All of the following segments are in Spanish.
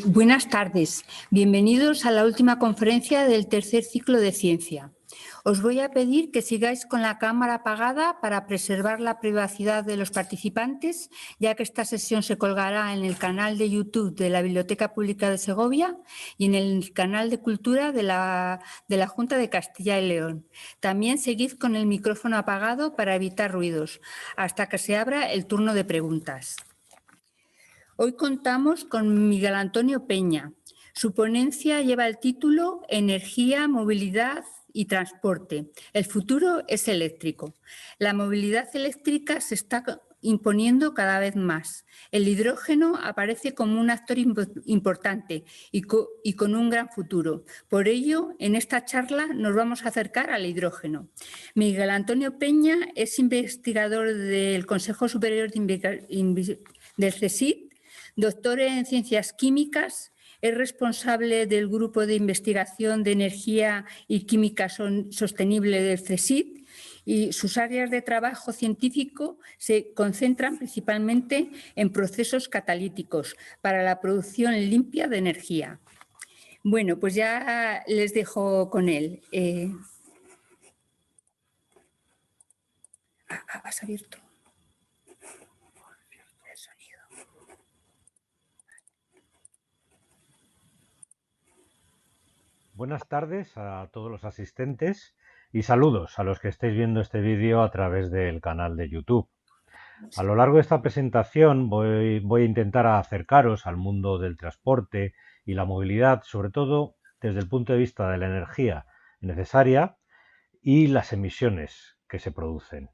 Buenas tardes. Bienvenidos a la última conferencia del tercer ciclo de ciencia. Os voy a pedir que sigáis con la cámara apagada para preservar la privacidad de los participantes, ya que esta sesión se colgará en el canal de YouTube de la Biblioteca Pública de Segovia y en el canal de Cultura de la Junta de Castilla y León. También seguid con el micrófono apagado para evitar ruidos, hasta que se abra el turno de preguntas. Hoy contamos con Miguel Antonio Peña. Su ponencia lleva el título Energía, movilidad y transporte. El futuro es eléctrico. La movilidad eléctrica se está imponiendo cada vez más. El hidrógeno aparece como un actor importante y con un gran futuro. Por ello, en esta charla nos vamos a acercar al hidrógeno. Miguel Antonio Peña es investigador del Consejo Superior del CSIC, doctor en Ciencias Químicas, es responsable del Grupo de Investigación de Energía y Química Sostenible del CSIC y sus áreas de trabajo científico se concentran principalmente en procesos catalíticos para la producción limpia de energía. Bueno, pues ya les dejo con él. ¿Has abierto el sonido? Buenas tardes a todos los asistentes y saludos a los que estéis viendo este vídeo a través del canal de YouTube. A lo largo de esta presentación voy a intentar acercaros al mundo del transporte y la movilidad, sobre todo desde el punto de vista de la energía necesaria y las emisiones que se producen.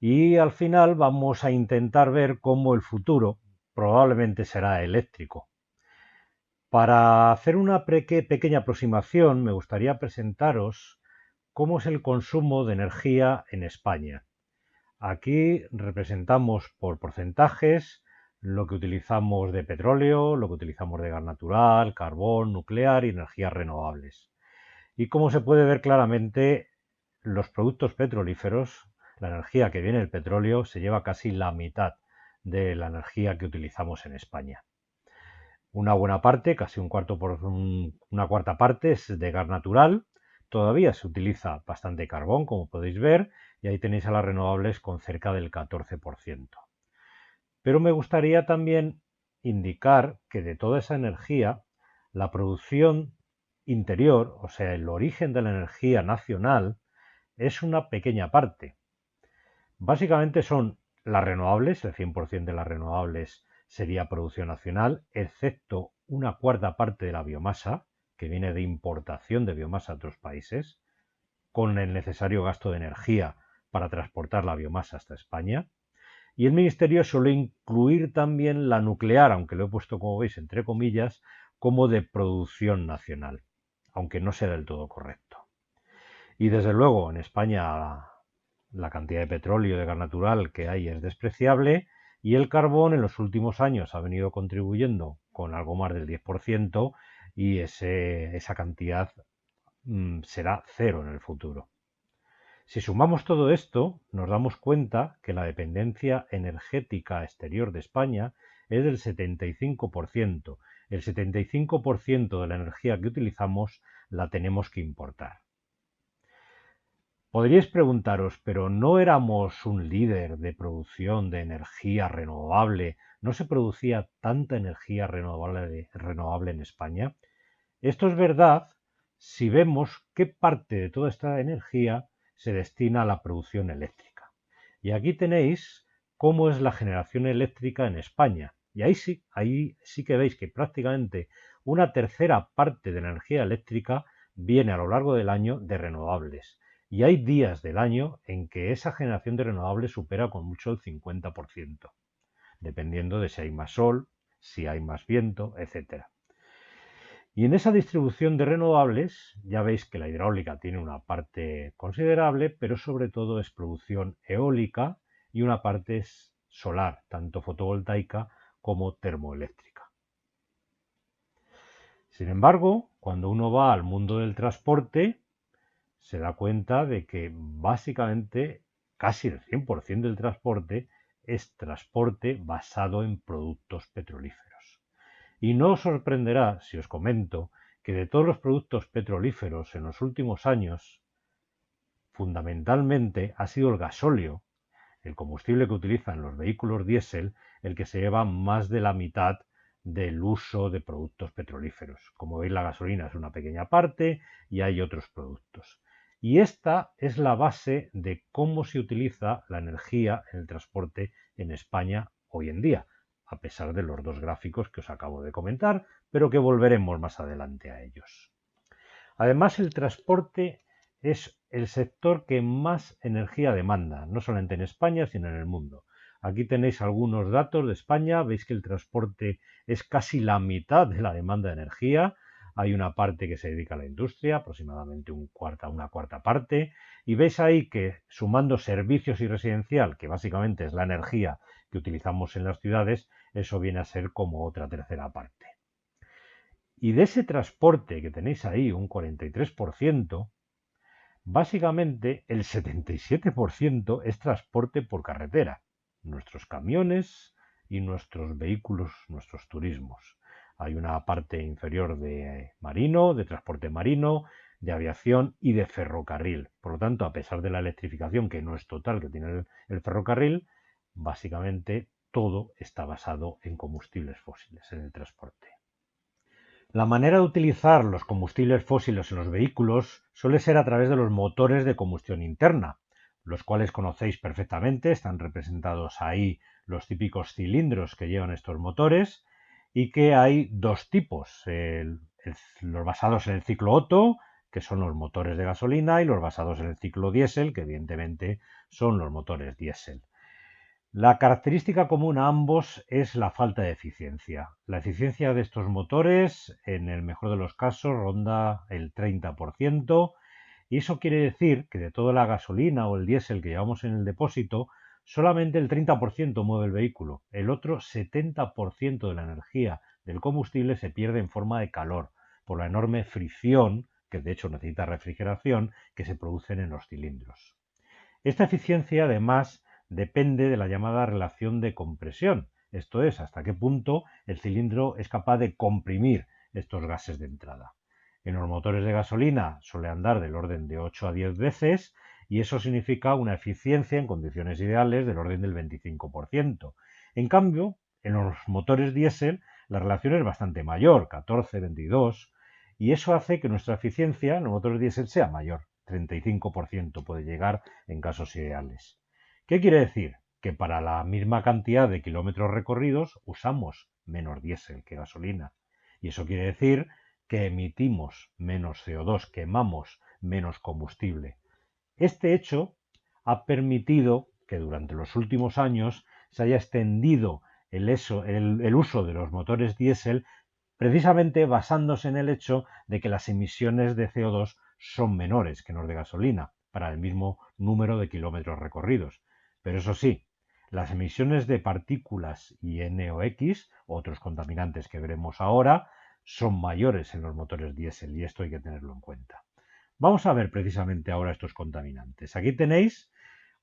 Y al final vamos a intentar ver cómo el futuro probablemente será eléctrico. Para hacer una pequeña aproximación, me gustaría presentaros cómo es el consumo de energía en España. Aquí representamos por porcentajes lo que utilizamos de petróleo, lo que utilizamos de gas natural, carbón, nuclear y energías renovables. Y como se puede ver claramente, los productos petrolíferos, la energía que viene del petróleo, se lleva casi la mitad de la energía que utilizamos en España. Una buena parte, casi una cuarta parte, es de gas natural. Todavía se utiliza bastante carbón, como podéis ver, y ahí tenéis a las renovables con cerca del 14%. Pero me gustaría también indicar que de toda esa energía, la producción interior, o sea, el origen de la energía nacional, es una pequeña parte. Básicamente son las renovables, el 100% de las renovables sería producción nacional, excepto una cuarta parte de la biomasa, que viene de importación de biomasa a otros países, con el necesario gasto de energía para transportar la biomasa hasta España. Y el Ministerio suele incluir también la nuclear, aunque lo he puesto, como veis, entre comillas, como de producción nacional, aunque no sea del todo correcto. Y desde luego, en España la cantidad de petróleo y de gas natural que hay es despreciable y el carbón en los últimos años ha venido contribuyendo con algo más del 10% y esa cantidad será cero en el futuro. Si sumamos todo esto, nos damos cuenta que la dependencia energética exterior de España es del 75%. El 75% de la energía que utilizamos la tenemos que importar. Podríais preguntaros, ¿pero no éramos un líder de producción de energía renovable? ¿No se producía tanta energía renovable en España? Esto es verdad si vemos qué parte de toda esta energía se destina a la producción eléctrica. Y aquí tenéis cómo es la generación eléctrica en España. Y ahí sí que veis que prácticamente una tercera parte de la energía eléctrica viene a lo largo del año de renovables. Y hay días del año en que esa generación de renovables supera con mucho el 50%, dependiendo de si hay más sol, si hay más viento, etc. Y en esa distribución de renovables, ya veis que la hidráulica tiene una parte considerable, pero sobre todo es producción eólica y una parte es solar, tanto fotovoltaica como termoeléctrica. Sin embargo, cuando uno va al mundo del transporte, se da cuenta de que básicamente casi el 100% del transporte es transporte basado en productos petrolíferos. Y no os sorprenderá si os comento que de todos los productos petrolíferos en los últimos años, fundamentalmente ha sido el gasóleo, el combustible que utilizan los vehículos diésel, el que se lleva más de la mitad del uso de productos petrolíferos. Como veis, la gasolina es una pequeña parte y hay otros productos. Y esta es la base de cómo se utiliza la energía en el transporte en España hoy en día, a pesar de los dos gráficos que os acabo de comentar, pero que volveremos más adelante a ellos. Además, el transporte es el sector que más energía demanda, no solamente en España, sino en el mundo. Aquí tenéis algunos datos de España, veis que el transporte es casi la mitad de la demanda de energía. Hay una parte que se dedica a la industria, aproximadamente una cuarta parte, y veis ahí que sumando servicios y residencial, que básicamente es la energía que utilizamos en las ciudades, eso viene a ser como otra tercera parte. Y de ese transporte que tenéis ahí, un 43%, básicamente el 77% es transporte por carretera, nuestros camiones y nuestros vehículos, nuestros turismos. Hay una parte inferior de marino, de transporte marino, de aviación y de ferrocarril. Por lo tanto, a pesar de la electrificación, que no es total, que tiene el ferrocarril, básicamente todo está basado en combustibles fósiles, en el transporte. La manera de utilizar los combustibles fósiles en los vehículos suele ser a través de los motores de combustión interna, los cuales conocéis perfectamente, están representados ahí los típicos cilindros que llevan estos motores y que hay dos tipos, los basados en el ciclo Otto, que son los motores de gasolina, y los basados en el ciclo diésel, que evidentemente son los motores diésel. La característica común a ambos es la falta de eficiencia. La eficiencia de estos motores, en el mejor de los casos, ronda el 30%, y eso quiere decir que de toda la gasolina o el diésel que llevamos en el depósito, solamente el 30% mueve el vehículo. El otro 70% de la energía del combustible se pierde en forma de calor, por la enorme fricción, que de hecho necesita refrigeración, que se producen en los cilindros. Esta eficiencia, además, depende de la llamada relación de compresión, esto es, hasta qué punto el cilindro es capaz de comprimir estos gases de entrada. En los motores de gasolina suele andar del orden de 8 a 10 veces y eso significa una eficiencia en condiciones ideales del orden del 25%. En cambio, en los motores diésel la relación es bastante mayor, 14, 22, y eso hace que nuestra eficiencia en los motores diésel sea mayor, 35% puede llegar en casos ideales. ¿Qué quiere decir? Que para la misma cantidad de kilómetros recorridos usamos menos diésel que gasolina. Y eso quiere decir que emitimos menos CO2, quemamos menos combustible. Este hecho ha permitido que durante los últimos años se haya extendido el uso de los motores diésel precisamente basándose en el hecho de que las emisiones de CO2 son menores que las de gasolina para el mismo número de kilómetros recorridos. Pero eso sí, las emisiones de partículas y NOx, otros contaminantes que veremos ahora, son mayores en los motores diésel y esto hay que tenerlo en cuenta. Vamos a ver precisamente ahora estos contaminantes. Aquí tenéis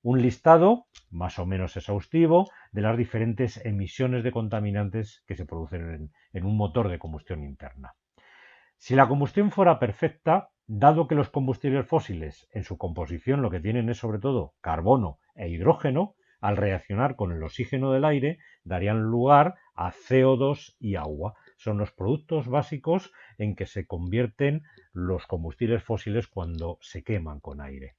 un listado más o menos exhaustivo de las diferentes emisiones de contaminantes que se producen en un motor de combustión interna. Si la combustión fuera perfecta, dado que los combustibles fósiles en su composición lo que tienen es sobre todo carbono e hidrógeno, al reaccionar con el oxígeno del aire darían lugar a CO2 y agua. Son los productos básicos en que se convierten los combustibles fósiles cuando se queman con aire.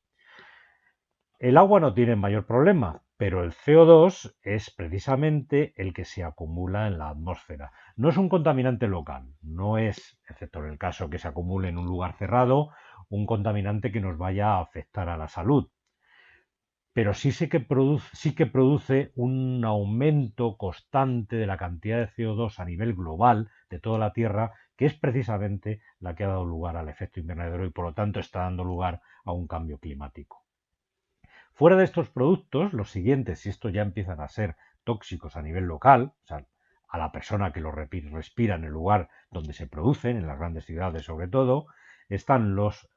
El agua no tiene mayor problema, pero el CO2 es precisamente el que se acumula en la atmósfera. No es un contaminante local, no es, excepto en el caso que se acumule en un lugar cerrado, un contaminante que nos vaya a afectar a la salud. Pero sí que produce un aumento constante de la cantidad de CO2 a nivel global de toda la Tierra, que es precisamente la que ha dado lugar al efecto invernadero y por lo tanto está dando lugar a un cambio climático. Fuera de estos productos, los siguientes, si estos ya empiezan a ser tóxicos a nivel local, o sea, a la persona que los respira en el lugar donde se producen, en las grandes ciudades sobre todo, están los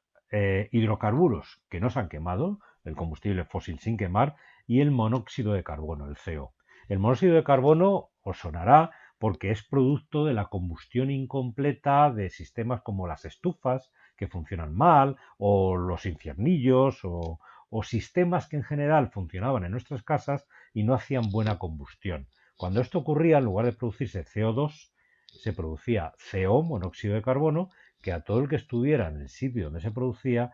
hidrocarburos que no se han quemado, el combustible fósil sin quemar, y el monóxido de carbono, el CO. El monóxido de carbono os sonará porque es producto de la combustión incompleta de sistemas como las estufas, que funcionan mal, o los infiernillos, o sistemas que en general funcionaban en nuestras casas y no hacían buena combustión. Cuando esto ocurría, en lugar de producirse CO2, se producía CO, monóxido de carbono, que a todo el que estuviera en el sitio donde se producía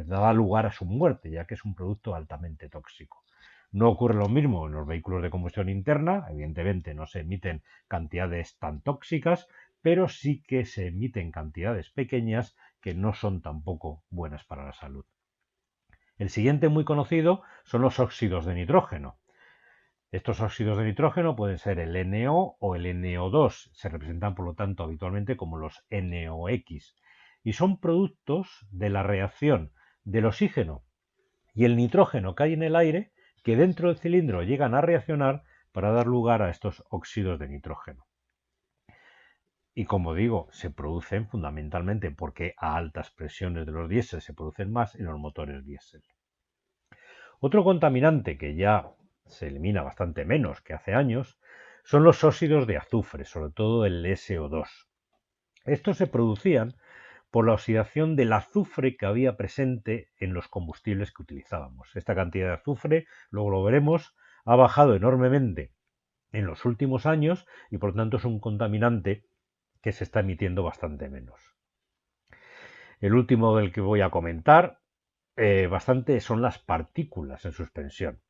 daba lugar a su muerte, ya que es un producto altamente tóxico. No ocurre lo mismo en los vehículos de combustión interna, evidentemente no se emiten cantidades tan tóxicas, pero sí que se emiten cantidades pequeñas que no son tampoco buenas para la salud. El siguiente muy conocido son los óxidos de nitrógeno. Estos óxidos de nitrógeno pueden ser el NO o el NO2, se representan por lo tanto habitualmente como los NOx, y son productos de la reacción del oxígeno y el nitrógeno que hay en el aire que dentro del cilindro llegan a reaccionar para dar lugar a estos óxidos de nitrógeno. Y como digo, se producen fundamentalmente porque a altas presiones de los diésel se producen más en los motores diésel. Otro contaminante que ya se elimina bastante menos que hace años son los óxidos de azufre, sobre todo el SO2. Estos se producían por la oxidación del azufre que había presente en los combustibles que utilizábamos. Esta cantidad de azufre, luego lo veremos, ha bajado enormemente en los últimos años y por lo tanto es un contaminante que se está emitiendo bastante menos. El último del que voy a comentar bastante son las partículas en suspensión.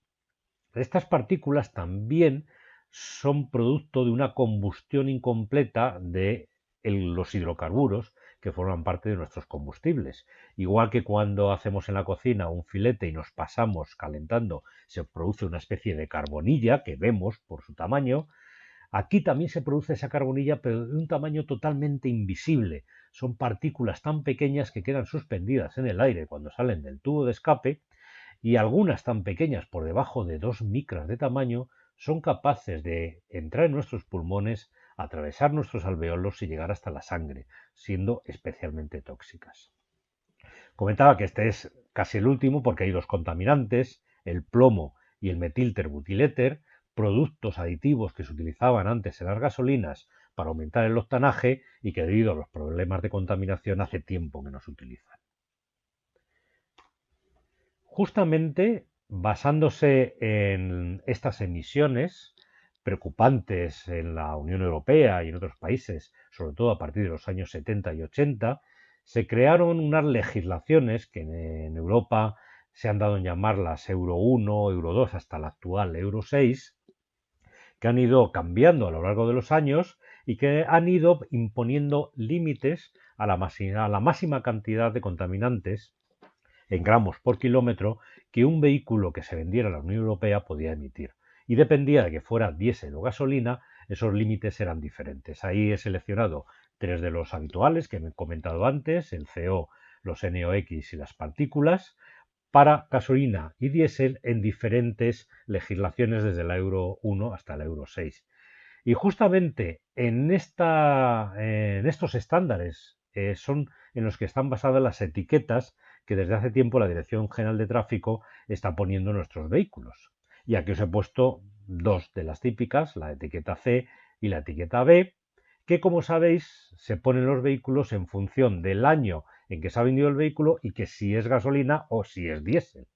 Estas partículas también son producto de una combustión incompleta de los hidrocarburos que forman parte de nuestros combustibles. Igual que cuando hacemos en la cocina un filete y nos pasamos calentando, se produce una especie de carbonilla que vemos por su tamaño. Aquí también se produce esa carbonilla, pero de un tamaño totalmente invisible. Son partículas tan pequeñas que quedan suspendidas en el aire cuando salen del tubo de escape, y algunas tan pequeñas por debajo de 2 micras de tamaño son capaces de entrar en nuestros pulmones, atravesar nuestros alveolos y llegar hasta la sangre, siendo especialmente tóxicas. Comentaba que este es casi el último porque hay dos contaminantes, el plomo y el metilterbutiléter, productos aditivos que se utilizaban antes en las gasolinas para aumentar el octanaje y que debido a los problemas de contaminación hace tiempo que no se utilizan. Justamente basándose en estas emisiones preocupantes en la Unión Europea y en otros países, sobre todo a partir de los años 70 y 80, se crearon unas legislaciones que en Europa se han dado en llamarlas Euro 1, Euro 2, hasta la actual Euro 6, que han ido cambiando a lo largo de los años y que han ido imponiendo límites a la máxima cantidad de contaminantes en gramos por kilómetro que un vehículo que se vendiera en la Unión Europea podía emitir. Y dependía de que fuera diésel o gasolina, esos límites eran diferentes. Ahí he seleccionado 3 de los habituales que me he comentado antes, el CO, los NOx y las partículas, para gasolina y diésel en diferentes legislaciones desde la Euro 1 hasta la Euro 6. Y justamente en estos estándares son en los que están basadas las etiquetas que desde hace tiempo la Dirección General de Tráfico está poniendo en nuestros vehículos. Y aquí os he puesto 2 de las típicas, la etiqueta C y la etiqueta B, que como sabéis se ponen los vehículos en función del año en que se ha vendido el vehículo y que si es gasolina o si es diésel.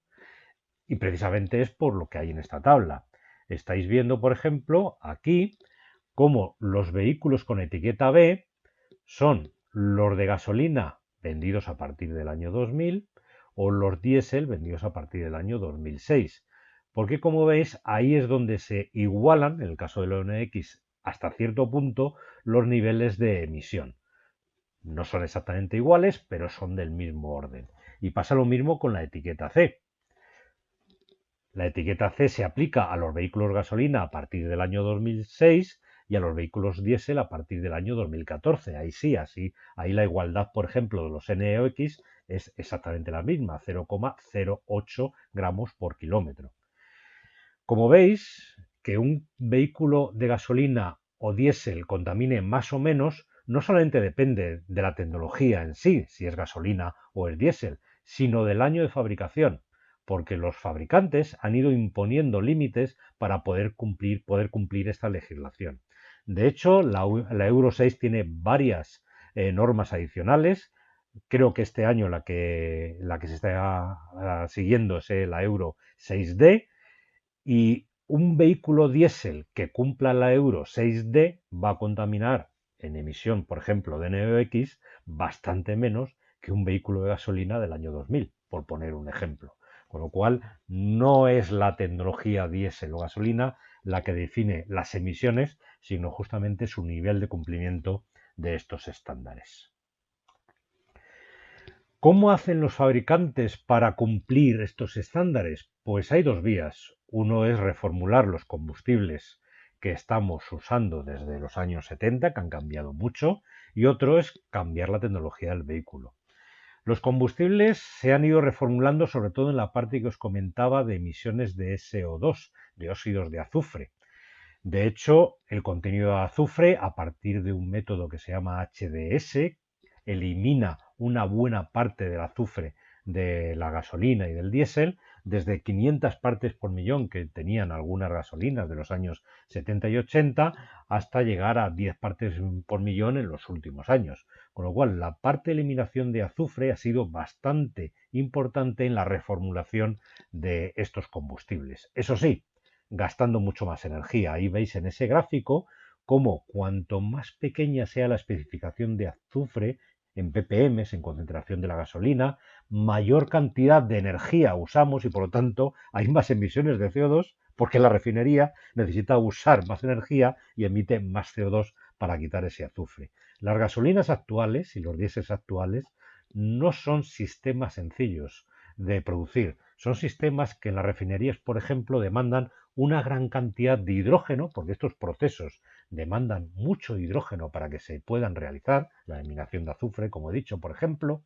Y precisamente es por lo que hay en esta tabla. Estáis viendo, por ejemplo, aquí cómo los vehículos con etiqueta B son los de gasolina vendidos a partir del año 2000 o los diésel vendidos a partir del año 2006. Porque como veis, ahí es donde se igualan, en el caso del NOx, hasta cierto punto, los niveles de emisión. No son exactamente iguales, pero son del mismo orden. Y pasa lo mismo con la etiqueta C. La etiqueta C se aplica a los vehículos gasolina a partir del año 2006 y a los vehículos diésel a partir del año 2014. Ahí sí, ahí la igualdad, por ejemplo, de los NOx es exactamente la misma, 0,08 gramos por kilómetro. Como veis, que un vehículo de gasolina o diésel contamine más o menos no solamente depende de la tecnología en sí, si es gasolina o es diésel, sino del año de fabricación, porque los fabricantes han ido imponiendo límites para poder cumplir esta legislación. De hecho, la Euro 6 tiene varias normas adicionales. Creo que este año la que se está siguiendo es la Euro 6D, y un vehículo diésel que cumpla la Euro 6D va a contaminar en emisión, por ejemplo, de NOx, bastante menos que un vehículo de gasolina del año 2000, por poner un ejemplo. Con lo cual, no es la tecnología diésel o gasolina la que define las emisiones, sino justamente su nivel de cumplimiento de estos estándares. ¿Cómo hacen los fabricantes para cumplir estos estándares? Pues hay dos vías. Uno es reformular los combustibles que estamos usando desde los años 70, que han cambiado mucho, y otro es cambiar la tecnología del vehículo. Los combustibles se han ido reformulando sobre todo en la parte que os comentaba de emisiones de SO2, de óxidos de azufre. De hecho, el contenido de azufre, a partir de un método que se llama HDS, elimina una buena parte del azufre de la gasolina y del diésel, desde 500 partes por millón que tenían algunas gasolinas de los años 70 y 80, hasta llegar a 10 partes por millón en los últimos años. Con lo cual, la parte de eliminación de azufre ha sido bastante importante en la reformulación de estos combustibles. Eso sí, gastando mucho más energía. Ahí veis en ese gráfico cómo cuanto más pequeña sea la especificación de azufre en ppm, en concentración de la gasolina, mayor cantidad de energía usamos y por lo tanto hay más emisiones de CO2 porque la refinería necesita usar más energía y emite más CO2 para quitar ese azufre. Las gasolinas actuales y los diésels actuales no son sistemas sencillos de producir. Son sistemas que en las refinerías, por ejemplo, demandan una gran cantidad de hidrógeno, porque estos procesos demandan mucho hidrógeno para que se puedan realizar, la eliminación de azufre, como he dicho, por ejemplo,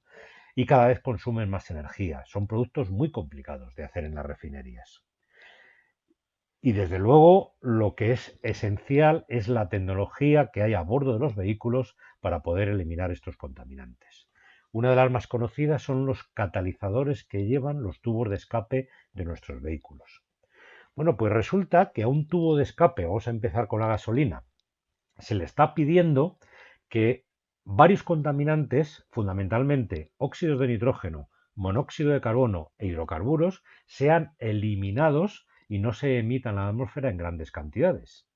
y cada vez consumen más energía. Son productos muy complicados de hacer en las refinerías. Y desde luego lo que es esencial es la tecnología que hay a bordo de los vehículos para poder eliminar estos contaminantes. Una de las más conocidas son los catalizadores que llevan los tubos de escape de nuestros vehículos. Bueno, pues resulta que a un tubo de escape, vamos a empezar con la gasolina, se le está pidiendo que varios contaminantes, fundamentalmente óxidos de nitrógeno, monóxido de carbono e hidrocarburos, sean eliminados y no se emitan a la atmósfera en grandes cantidades.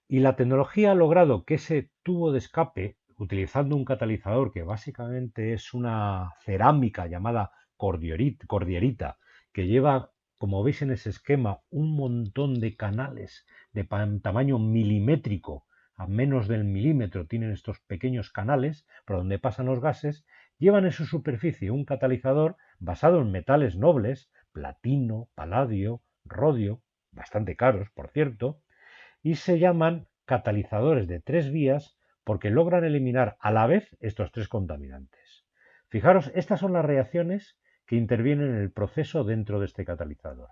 Y la tecnología ha logrado que ese tubo de escape, utilizando un catalizador que básicamente es una cerámica llamada cordierita, que lleva, como veis en ese esquema, un montón de canales de tamaño milimétrico, a menos del milímetro tienen estos pequeños canales por donde pasan los gases, llevan en su superficie un catalizador basado en metales nobles, platino, paladio, rodio, bastante caros, por cierto, y se llaman catalizadores de tres vías porque logran eliminar a la vez estos tres contaminantes. Fijaros, estas son las reacciones que intervienen en el proceso dentro de este catalizador.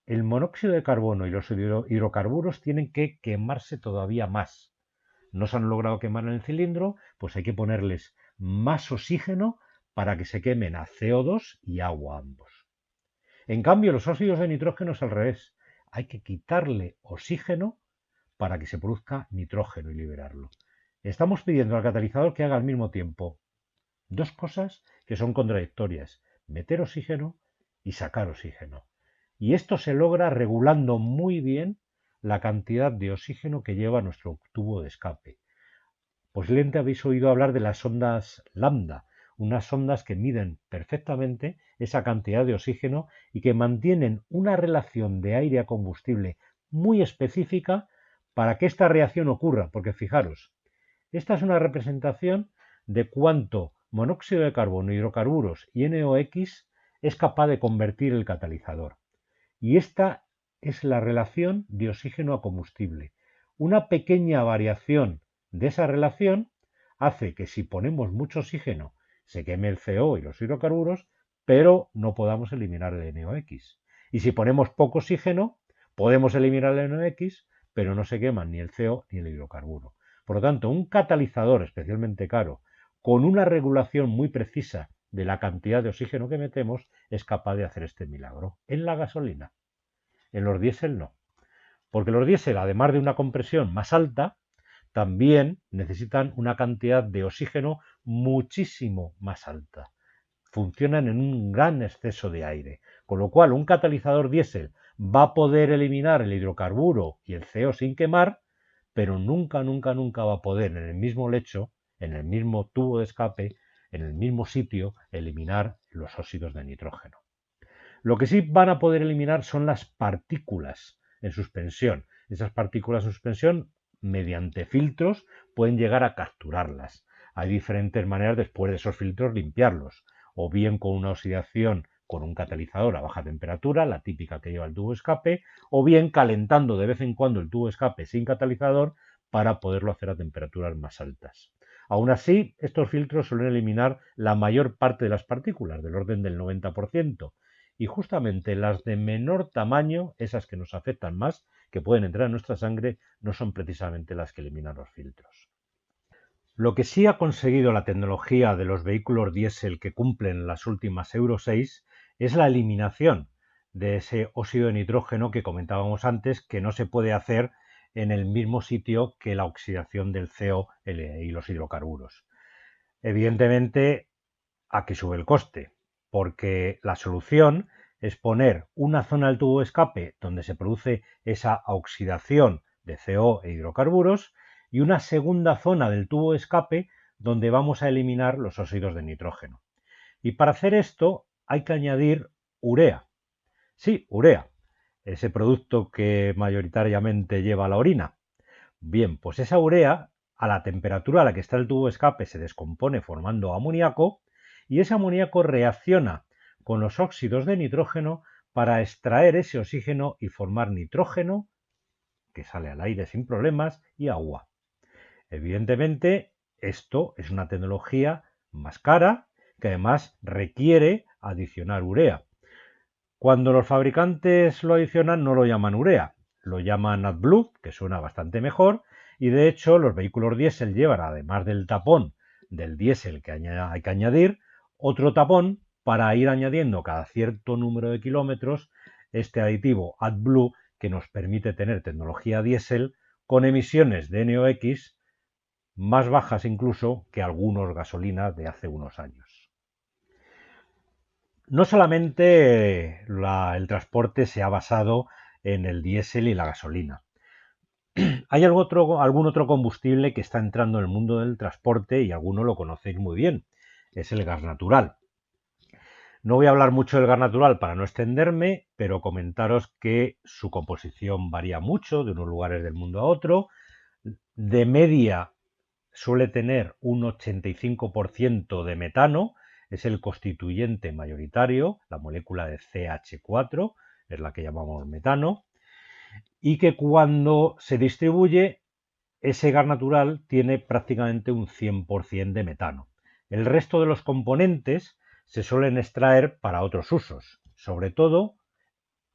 El monóxido de carbono y los hidrocarburos tienen que quemarse todavía más. No se han logrado quemar en el cilindro, pues hay que ponerles más oxígeno para que se quemen a CO2 y agua ambos. En cambio, los óxidos de nitrógeno es al revés. Hay que quitarle oxígeno para que se produzca nitrógeno y liberarlo. Estamos pidiendo al catalizador que haga al mismo tiempo dos cosas que son contradictorias: meter oxígeno y sacar oxígeno. Y esto se logra regulando muy bien la cantidad de oxígeno que lleva nuestro tubo de escape. Posiblemente habéis oído hablar de las ondas lambda, unas ondas que miden perfectamente esa cantidad de oxígeno y que mantienen una relación de aire a combustible muy específica para que esta reacción ocurra. Porque fijaros, esta es una representación de cuánto monóxido de carbono, hidrocarburos y NOx es capaz de convertir el catalizador. Y esta es la relación de oxígeno a combustible. Una pequeña variación de esa relación hace que si ponemos mucho oxígeno se queme el CO y los hidrocarburos, pero no podamos eliminar el NOx. Y si ponemos poco oxígeno, podemos eliminar el NOx, pero no se queman ni el CO ni el hidrocarburo. Por lo tanto, un catalizador especialmente caro, con una regulación muy precisa de la cantidad de oxígeno que metemos, es capaz de hacer este milagro. En la gasolina, en los diésel no. Porque los diésel, además de una compresión más alta, también necesitan una cantidad de oxígeno muchísimo más alta. Funcionan en un gran exceso de aire, con lo cual un catalizador diésel va a poder eliminar el hidrocarburo y el CO sin quemar, pero nunca, nunca, nunca va a poder en el mismo lecho, en el mismo tubo de escape, en el mismo sitio, eliminar los óxidos de nitrógeno. Lo que sí van a poder eliminar son las partículas en suspensión. Esas partículas en suspensión, mediante filtros, pueden llegar a capturarlas. Hay diferentes maneras después de esos filtros limpiarlos, o bien con una oxidación con un catalizador a baja temperatura, la típica que lleva el tubo de escape, o bien calentando de vez en cuando el tubo de escape sin catalizador para poderlo hacer a temperaturas más altas. Aún así, estos filtros suelen eliminar la mayor parte de las partículas, del orden del 90%, y justamente las de menor tamaño, esas que nos afectan más, que pueden entrar en nuestra sangre, no son precisamente las que eliminan los filtros. Lo que sí ha conseguido la tecnología de los vehículos diésel que cumplen las últimas Euro 6 es la eliminación de ese óxido de nitrógeno que comentábamos antes, que no se puede hacer en el mismo sitio que la oxidación del CO y los hidrocarburos. Evidentemente, aquí sube el coste, porque la solución es poner una zona del tubo de escape donde se produce esa oxidación de CO e hidrocarburos y una segunda zona del tubo de escape donde vamos a eliminar los óxidos de nitrógeno. Y para hacer esto hay que añadir urea. Sí, urea, ese producto que mayoritariamente lleva la orina. Bien, pues esa urea, a la temperatura a la que está el tubo de escape, se descompone formando amoníaco y ese amoníaco reacciona con los óxidos de nitrógeno para extraer ese oxígeno y formar nitrógeno, que sale al aire sin problemas, y agua. Evidentemente, esto es una tecnología más cara que además requiere adicionar urea. Cuando los fabricantes lo adicionan no lo llaman urea, lo llaman AdBlue, que suena bastante mejor, y de hecho los vehículos diésel llevan, además del tapón del diésel que hay que añadir, otro tapón para ir añadiendo cada cierto número de kilómetros este aditivo AdBlue que nos permite tener tecnología diésel con emisiones de NOx más bajas incluso que algunos gasolinas de hace unos años. No solamente el transporte se ha basado en el diésel y la gasolina. Hay algún otro combustible que está entrando en el mundo del transporte y alguno lo conocéis muy bien. Es el gas natural. No voy a hablar mucho del gas natural para no extenderme, pero comentaros que su composición varía mucho de unos lugares del mundo a otro. De media suele tener un 85% de metano, es el constituyente mayoritario, la molécula de CH4, es la que llamamos metano, y que cuando se distribuye, ese gas natural tiene prácticamente un 100% de metano. El resto de los componentes se suelen extraer para otros usos, sobre todo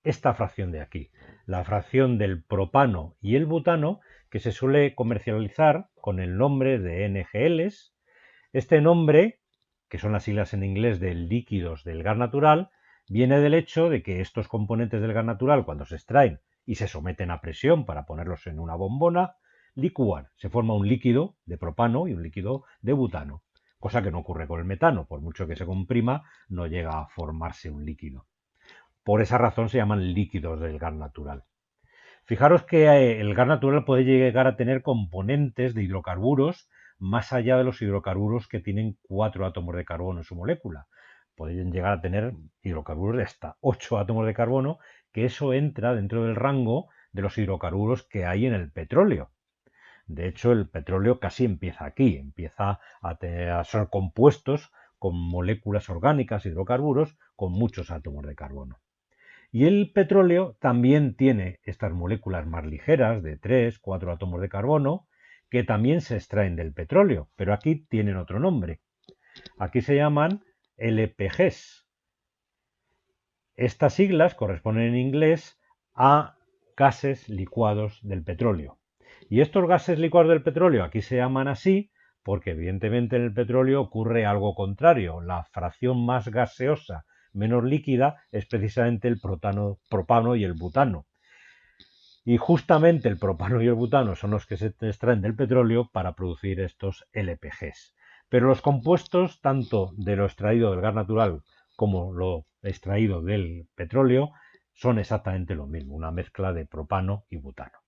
esta fracción de aquí, la fracción del propano y el butano, que se suele comercializar con el nombre de NGLs. Este nombre, que son las siglas en inglés de líquidos del gas natural, viene del hecho de que estos componentes del gas natural, cuando se extraen y se someten a presión para ponerlos en una bombona, licúan, se forma un líquido de propano y un líquido de butano, cosa que no ocurre con el metano, por mucho que se comprima, no llega a formarse un líquido. Por esa razón se llaman líquidos del gas natural. Fijaros que el gas natural puede llegar a tener componentes de hidrocarburos más allá de los hidrocarburos que tienen 4 átomos de carbono en su molécula. Pueden llegar a tener hidrocarburos de hasta 8 átomos de carbono, que eso entra dentro del rango de los hidrocarburos que hay en el petróleo. De hecho, el petróleo casi empieza aquí, empieza a ser compuestos con moléculas orgánicas, hidrocarburos, con muchos átomos de carbono. Y el petróleo también tiene estas moléculas más ligeras, de 3, 4 átomos de carbono, que también se extraen del petróleo, pero aquí tienen otro nombre. Aquí se llaman LPGs. Estas siglas corresponden en inglés a gases licuados del petróleo. Y estos gases licuados del petróleo aquí se llaman así porque evidentemente en el petróleo ocurre algo contrario. La fracción más gaseosa menos líquida es precisamente el propano y el butano. Y justamente el propano y el butano son los que se extraen del petróleo para producir estos LPGs. Pero los compuestos, tanto de lo extraído del gas natural como lo extraído del petróleo, son exactamente lo mismo, una mezcla de propano y butano.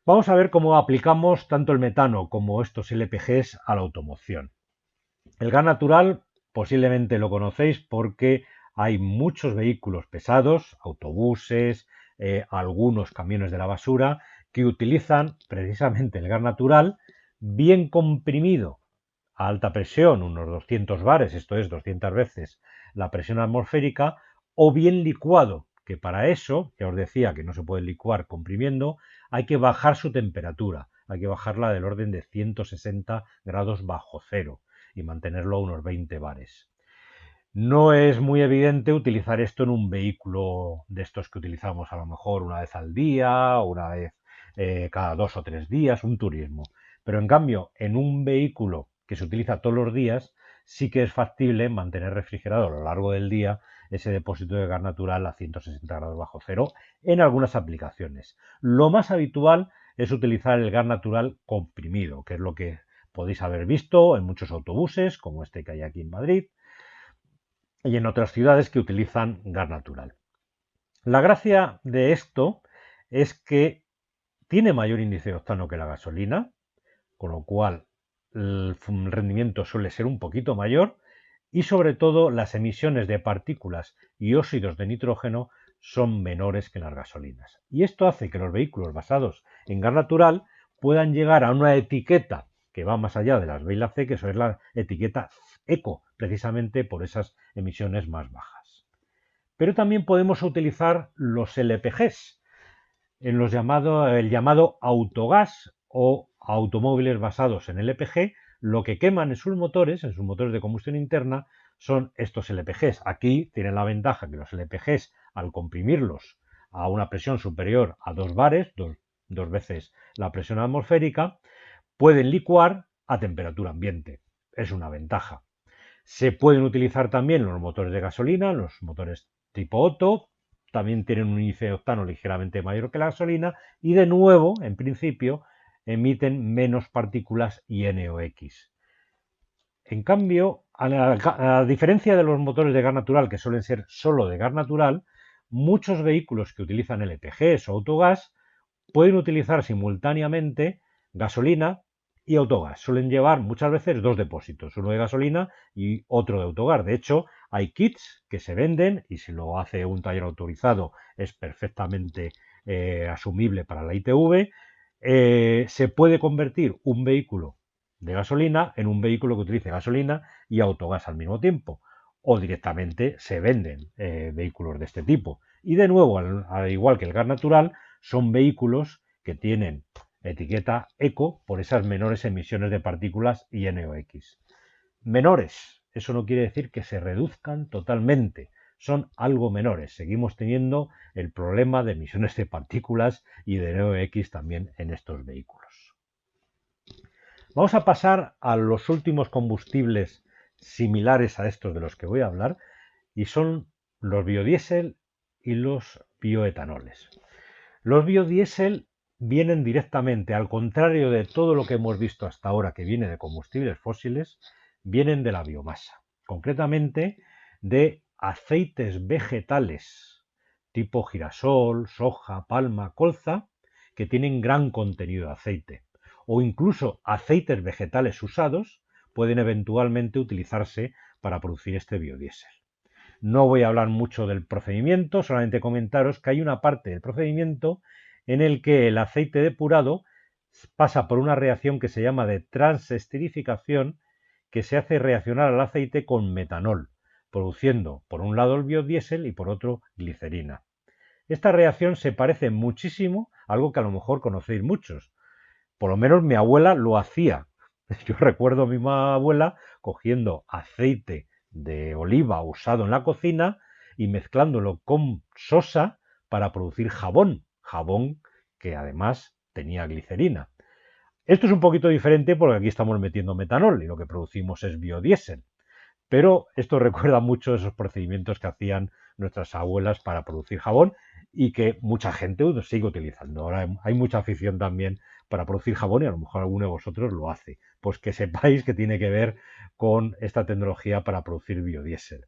Vamos a ver cómo aplicamos tanto el metano como estos LPGs a la automoción. El gas natural posiblemente lo conocéis porque hay muchos vehículos pesados, autobuses, algunos camiones de la basura, que utilizan precisamente el gas natural bien comprimido a alta presión, unos 200 bares, esto es 200 veces la presión atmosférica, o bien licuado, que para eso, ya os decía que no se puede licuar comprimiendo, hay que bajar su temperatura, hay que bajarla del orden de 160 grados bajo cero y mantenerlo a unos 20 bares. No es muy evidente utilizar esto en un vehículo de estos que utilizamos a lo mejor una vez al día, una vez cada 2 o 3 días, un turismo. Pero en cambio, en un vehículo que se utiliza todos los días, sí que es factible mantener refrigerado a lo largo del día ese depósito de gas natural a 160 grados bajo cero en algunas aplicaciones. Lo más habitual es utilizar el gas natural comprimido, que es lo que podéis haber visto en muchos autobuses, como este que hay aquí en Madrid, y en otras ciudades que utilizan gas natural. La gracia de esto es que tiene mayor índice de octano que la gasolina, con lo cual el rendimiento suele ser un poquito mayor y sobre todo las emisiones de partículas y óxidos de nitrógeno son menores que las gasolinas. Y esto hace que los vehículos basados en gas natural puedan llegar a una etiqueta que va más allá de las B y la C, que eso es la etiqueta eco, precisamente por esas emisiones más bajas. Pero también podemos utilizar los LPGs, en el llamado autogás o automóviles basados en LPG. Lo que queman en sus motores de combustión interna, son estos LPGs. Aquí tienen la ventaja que los LPGs, al comprimirlos a una presión superior a 2 bares, dos veces la presión atmosférica, pueden licuar a temperatura ambiente. Es una ventaja. Se pueden utilizar también los motores de gasolina, los motores tipo Otto, también tienen un índice de octano ligeramente mayor que la gasolina y de nuevo, en principio, emiten menos partículas y NOx. En cambio, a diferencia de los motores de gas natural, que suelen ser solo de gas natural, muchos vehículos que utilizan LPGs o autogás pueden utilizar simultáneamente gasolina y autogás. Suelen llevar muchas veces dos depósitos, uno de gasolina y otro de autogás. De hecho, hay kits que se venden y si lo hace un taller autorizado es perfectamente asumible para la ITV. Se puede convertir un vehículo de gasolina en un vehículo que utilice gasolina y autogás al mismo tiempo. O directamente se venden vehículos de este tipo. Y de nuevo, al igual que el gas natural, son vehículos que tienen etiqueta eco por esas menores emisiones de partículas y NOx. Menores, eso no quiere decir que se reduzcan totalmente, son algo menores. Seguimos teniendo el problema de emisiones de partículas y de NOx también en estos vehículos. Vamos a pasar a los últimos combustibles similares a estos de los que voy a hablar y son los biodiesel y los bioetanoles. Los biodiesel vienen directamente, al contrario de todo lo que hemos visto hasta ahora que viene de combustibles fósiles, vienen de la biomasa, concretamente de aceites vegetales tipo girasol, soja, palma, colza, que tienen gran contenido de aceite, o incluso aceites vegetales usados pueden eventualmente utilizarse para producir este biodiesel. No voy a hablar mucho del procedimiento, solamente comentaros que hay una parte del procedimiento en el que el aceite depurado pasa por una reacción que se llama de transesterificación, que se hace reaccionar al aceite con metanol, produciendo por un lado el biodiesel y por otro glicerina. Esta reacción se parece muchísimo a algo que a lo mejor conocéis muchos. Por lo menos mi abuela lo hacía. Yo recuerdo a mi abuela cogiendo aceite de oliva usado en la cocina y mezclándolo con sosa para producir jabón que además tenía glicerina. Esto es un poquito diferente porque aquí estamos metiendo metanol y lo que producimos es biodiesel, pero esto recuerda mucho esos procedimientos que hacían nuestras abuelas para producir jabón y que mucha gente sigue utilizando. Ahora hay mucha afición también para producir jabón y a lo mejor alguno de vosotros lo hace. Pues que sepáis que tiene que ver con esta tecnología para producir biodiesel.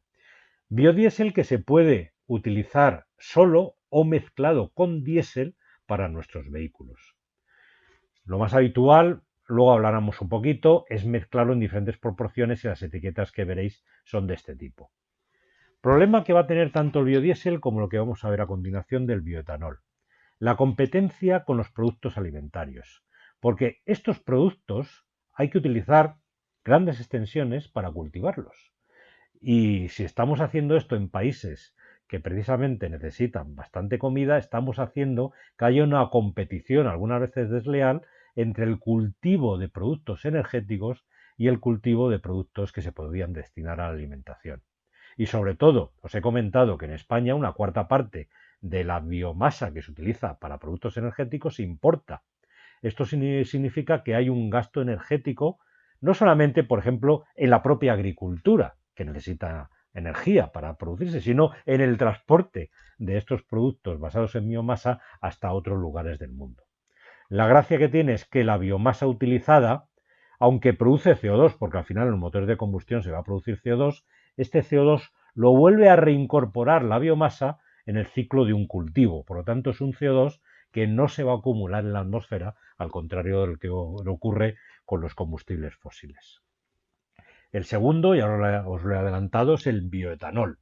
Biodiesel que se puede utilizar solo o mezclado con diésel para nuestros vehículos. Lo más habitual, luego hablaremos un poquito, es mezclarlo en diferentes proporciones y las etiquetas que veréis son de este tipo. Problema que va a tener tanto el biodiesel como lo que vamos a ver a continuación del bioetanol. La competencia con los productos alimentarios. Porque estos productos hay que utilizar grandes extensiones para cultivarlos. Y si estamos haciendo esto en países que precisamente necesitan bastante comida, estamos haciendo que haya una competición, algunas veces desleal, entre el cultivo de productos energéticos y el cultivo de productos que se podrían destinar a la alimentación. Y sobre todo, os he comentado que en España una cuarta parte de la biomasa que se utiliza para productos energéticos se importa. Esto significa que hay un gasto energético, no solamente, por ejemplo, en la propia agricultura, que necesita energía para producirse, sino en el transporte de estos productos basados en biomasa hasta otros lugares del mundo. La gracia que tiene es que la biomasa utilizada, aunque produce CO2, porque al final en los motores de combustión se va a producir CO2, este CO2 lo vuelve a reincorporar la biomasa en el ciclo de un cultivo. Por lo tanto, es un CO2 que no se va a acumular en la atmósfera, al contrario de lo que ocurre con los combustibles fósiles. El segundo, y ahora os lo he adelantado, es el bioetanol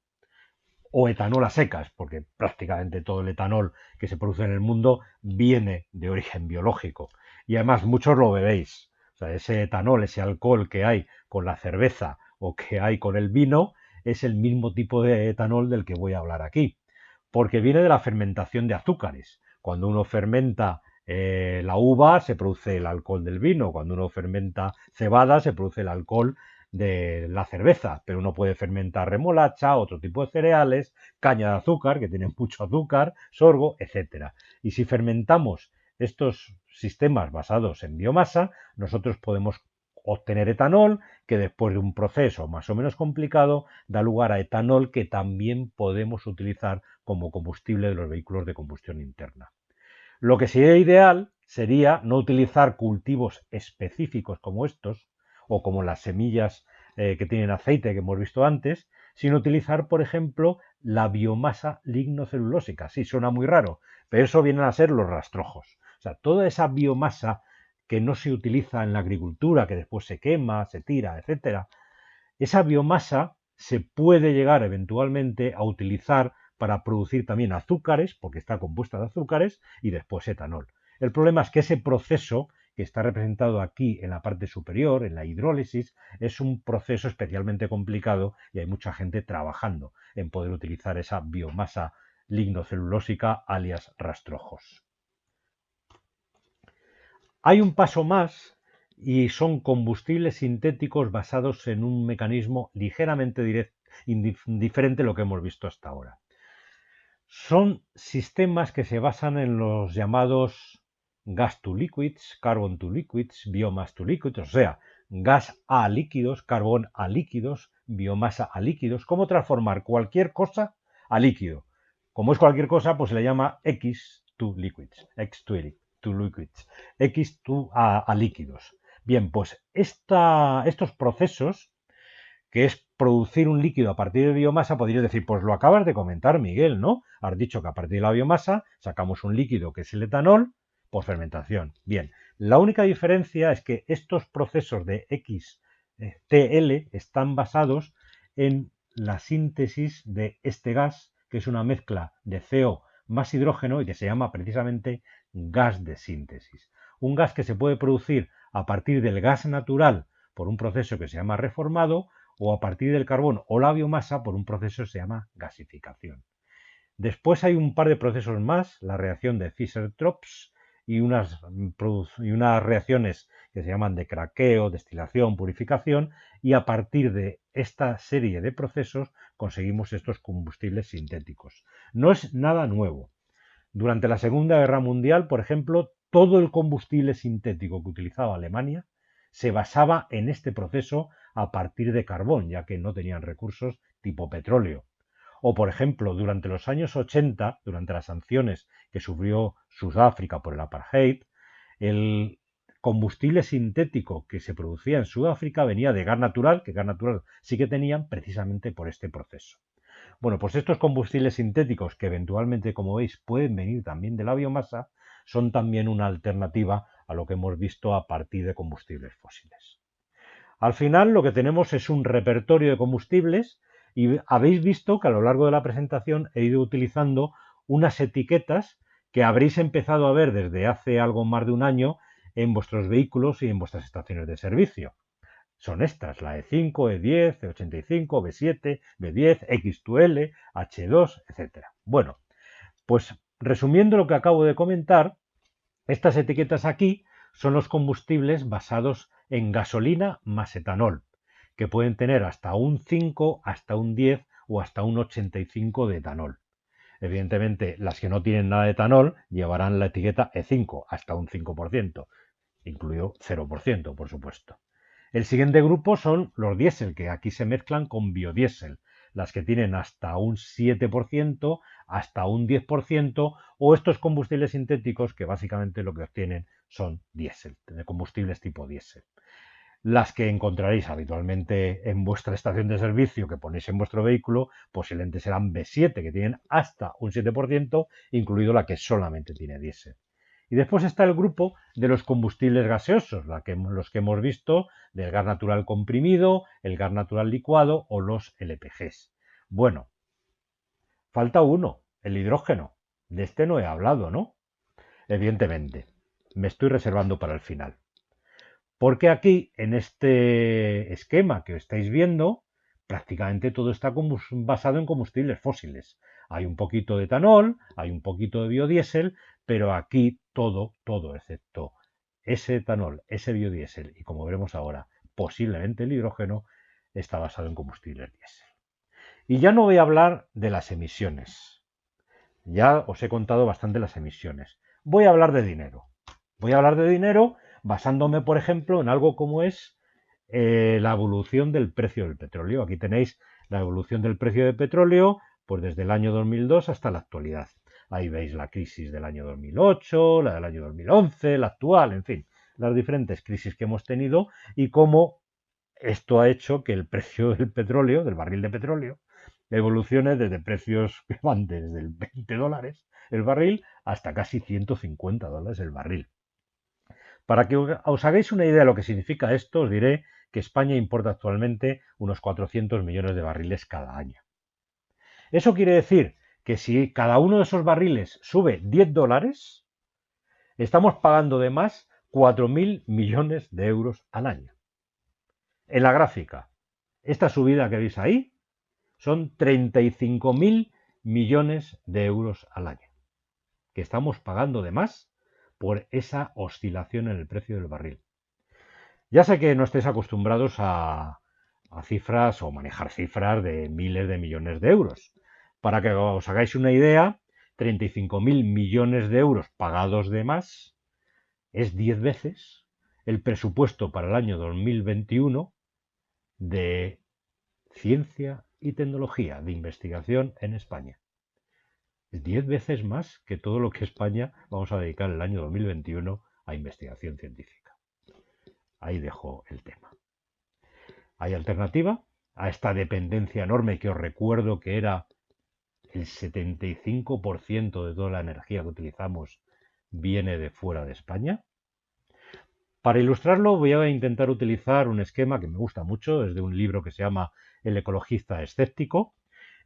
o etanol a secas, porque prácticamente todo el etanol que se produce en el mundo viene de origen biológico. Y además muchos lo bebéis. O sea, ese etanol, ese alcohol que hay con la cerveza o que hay con el vino, es el mismo tipo de etanol del que voy a hablar aquí. Porque viene de la fermentación de azúcares. Cuando uno fermenta la uva, se produce el alcohol del vino. Cuando uno fermenta cebada, se produce el alcohol de la cerveza, pero uno puede fermentar remolacha, otro tipo de cereales, caña de azúcar, que tienen mucho azúcar, sorgo, etcétera. Y si fermentamos estos sistemas basados en biomasa, nosotros podemos obtener etanol, que después de un proceso más o menos complicado da lugar a etanol que también podemos utilizar como combustible de los vehículos de combustión interna. Lo que sería ideal sería no utilizar cultivos específicos como estos, o como las semillas que tienen aceite que hemos visto antes, sino utilizar, por ejemplo, la biomasa lignocelulósica. Sí, suena muy raro, pero eso vienen a ser los rastrojos. O sea, toda esa biomasa que no se utiliza en la agricultura, que después se quema, se tira, etcétera, esa biomasa se puede llegar eventualmente a utilizar para producir también azúcares, porque está compuesta de azúcares, y después etanol. El problema es que ese proceso, que está representado aquí en la parte superior, en la hidrólisis, es un proceso especialmente complicado y hay mucha gente trabajando en poder utilizar esa biomasa lignocelulósica alias rastrojos. Hay un paso más y son combustibles sintéticos basados en un mecanismo ligeramente diferente a lo que hemos visto hasta ahora. Son sistemas que se basan en los llamados gas to liquids, carbon to liquids, biomass to liquids, o sea, gas a líquidos, carbón a líquidos, biomasa a líquidos, cómo transformar cualquier cosa a líquido. Como es cualquier cosa, pues se le llama X to liquids, X to liquids, X to a líquidos. Bien, pues estos procesos, que es producir un líquido a partir de biomasa, podrías decir, pues lo acabas de comentar, Miguel, ¿no? Has dicho que a partir de la biomasa sacamos un líquido que es el etanol por fermentación. Bien, la única diferencia es que estos procesos de XTL están basados en la síntesis de este gas, que es una mezcla de CO más hidrógeno y que se llama precisamente gas de síntesis. Un gas que se puede producir a partir del gas natural por un proceso que se llama reformado o a partir del carbón o la biomasa por un proceso que se llama gasificación. Después hay un par de procesos más, la reacción de Fischer-Tropsch y unas reacciones que se llaman de craqueo, destilación, purificación, y a partir de esta serie de procesos conseguimos estos combustibles sintéticos. No es nada nuevo. Durante la Segunda Guerra Mundial, por ejemplo, todo el combustible sintético que utilizaba Alemania se basaba en este proceso a partir de carbón, ya que no tenían recursos tipo petróleo. O, por ejemplo, durante los años 80, durante las sanciones que sufrió Sudáfrica por el apartheid, el combustible sintético que se producía en Sudáfrica venía de gas natural, que gas natural sí que tenían precisamente por este proceso. Bueno, pues estos combustibles sintéticos, que eventualmente, como veis, pueden venir también de la biomasa, son también una alternativa a lo que hemos visto a partir de combustibles fósiles. Al final lo que tenemos es un repertorio de combustibles y habéis visto que a lo largo de la presentación he ido utilizando unas etiquetas que habréis empezado a ver desde hace algo más de un año en vuestros vehículos y en vuestras estaciones de servicio. Son estas, la E5, E10, E85, B7, B10, X2L, H2, etc. Bueno, pues resumiendo lo que acabo de comentar, estas etiquetas aquí son los combustibles basados en gasolina más etanol, que pueden tener hasta un 5, hasta un 10 o hasta un 85 de etanol. Evidentemente, las que no tienen nada de etanol llevarán la etiqueta E5, hasta un 5%, incluido 0%, por supuesto. El siguiente grupo son los diésel, que aquí se mezclan con biodiesel, las que tienen hasta un 7%, hasta un 10%, o estos combustibles sintéticos que básicamente lo que obtienen son diésel, de combustibles tipo diésel. Las que encontraréis habitualmente en vuestra estación de servicio que ponéis en vuestro vehículo, posiblemente serán B7, que tienen hasta un 7%, incluido la que solamente tiene diésel. Y después está el grupo de los combustibles gaseosos, los que hemos visto del gas natural comprimido, el gas natural licuado o los LPGs. Bueno, falta uno, el hidrógeno. De este no he hablado, ¿no? Evidentemente, me estoy reservando para el final. Porque aquí, en este esquema que estáis viendo, prácticamente todo está basado en combustibles fósiles. Hay un poquito de etanol, hay un poquito de biodiesel, pero aquí todo, excepto ese etanol, ese biodiesel y, como veremos ahora, posiblemente el hidrógeno, está basado en combustibles diésel. Y ya no voy a hablar de las emisiones. Ya os he contado bastante las emisiones. Voy a hablar de dinero. Voy a hablar de dinero basándome, por ejemplo, en algo como es la evolución del precio del petróleo. Aquí tenéis la evolución del precio del petróleo pues desde el año 2002 hasta la actualidad. Ahí veis la crisis del año 2008, la del año 2011, la actual, en fin, las diferentes crisis que hemos tenido y cómo esto ha hecho que el precio del petróleo, del barril de petróleo, evolucione desde precios que van desde el $20 el barril hasta casi $150 el barril. Para que os hagáis una idea de lo que significa esto, os diré que España importa actualmente unos 400 millones de barriles cada año. Eso quiere decir que si cada uno de esos barriles sube $10, estamos pagando de más 4.000 millones de euros al año. En la gráfica, esta subida que veis ahí son 35.000 millones de euros al año, que estamos pagando de más por esa oscilación en el precio del barril. Ya sé que no estáis acostumbrados a cifras o manejar cifras de miles de millones de euros. Para que os hagáis una idea, 35.000 millones de euros pagados de más es 10 veces el presupuesto para el año 2021 de ciencia y tecnología, de investigación en España. Es 10 veces más que todo lo que España vamos a dedicar el año 2021 a investigación científica. Ahí dejo el tema. ¿Hay alternativa a esta dependencia enorme que os recuerdo que era el 75% de toda la energía que utilizamos viene de fuera de España? Para ilustrarlo voy a intentar utilizar un esquema que me gusta mucho, es de un libro que se llama El ecologista escéptico,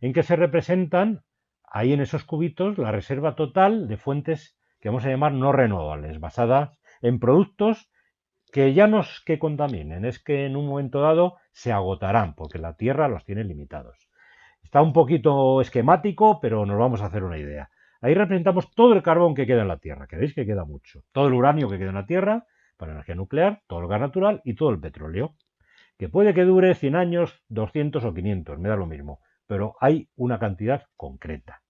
en que se representan ahí en esos cubitos la reserva total de fuentes que vamos a llamar no renovables, basadas en productos que ya no es que contaminen, es que en un momento dado se agotarán, porque la Tierra los tiene limitados. Está un poquito esquemático, pero nos vamos a hacer una idea. Ahí representamos todo el carbón que queda en la Tierra, que veis que queda mucho. Todo el uranio que queda en la Tierra para energía nuclear, todo el gas natural y todo el petróleo. Que puede que dure 100 años, 200 o 500, me da lo mismo, pero hay una cantidad concreta.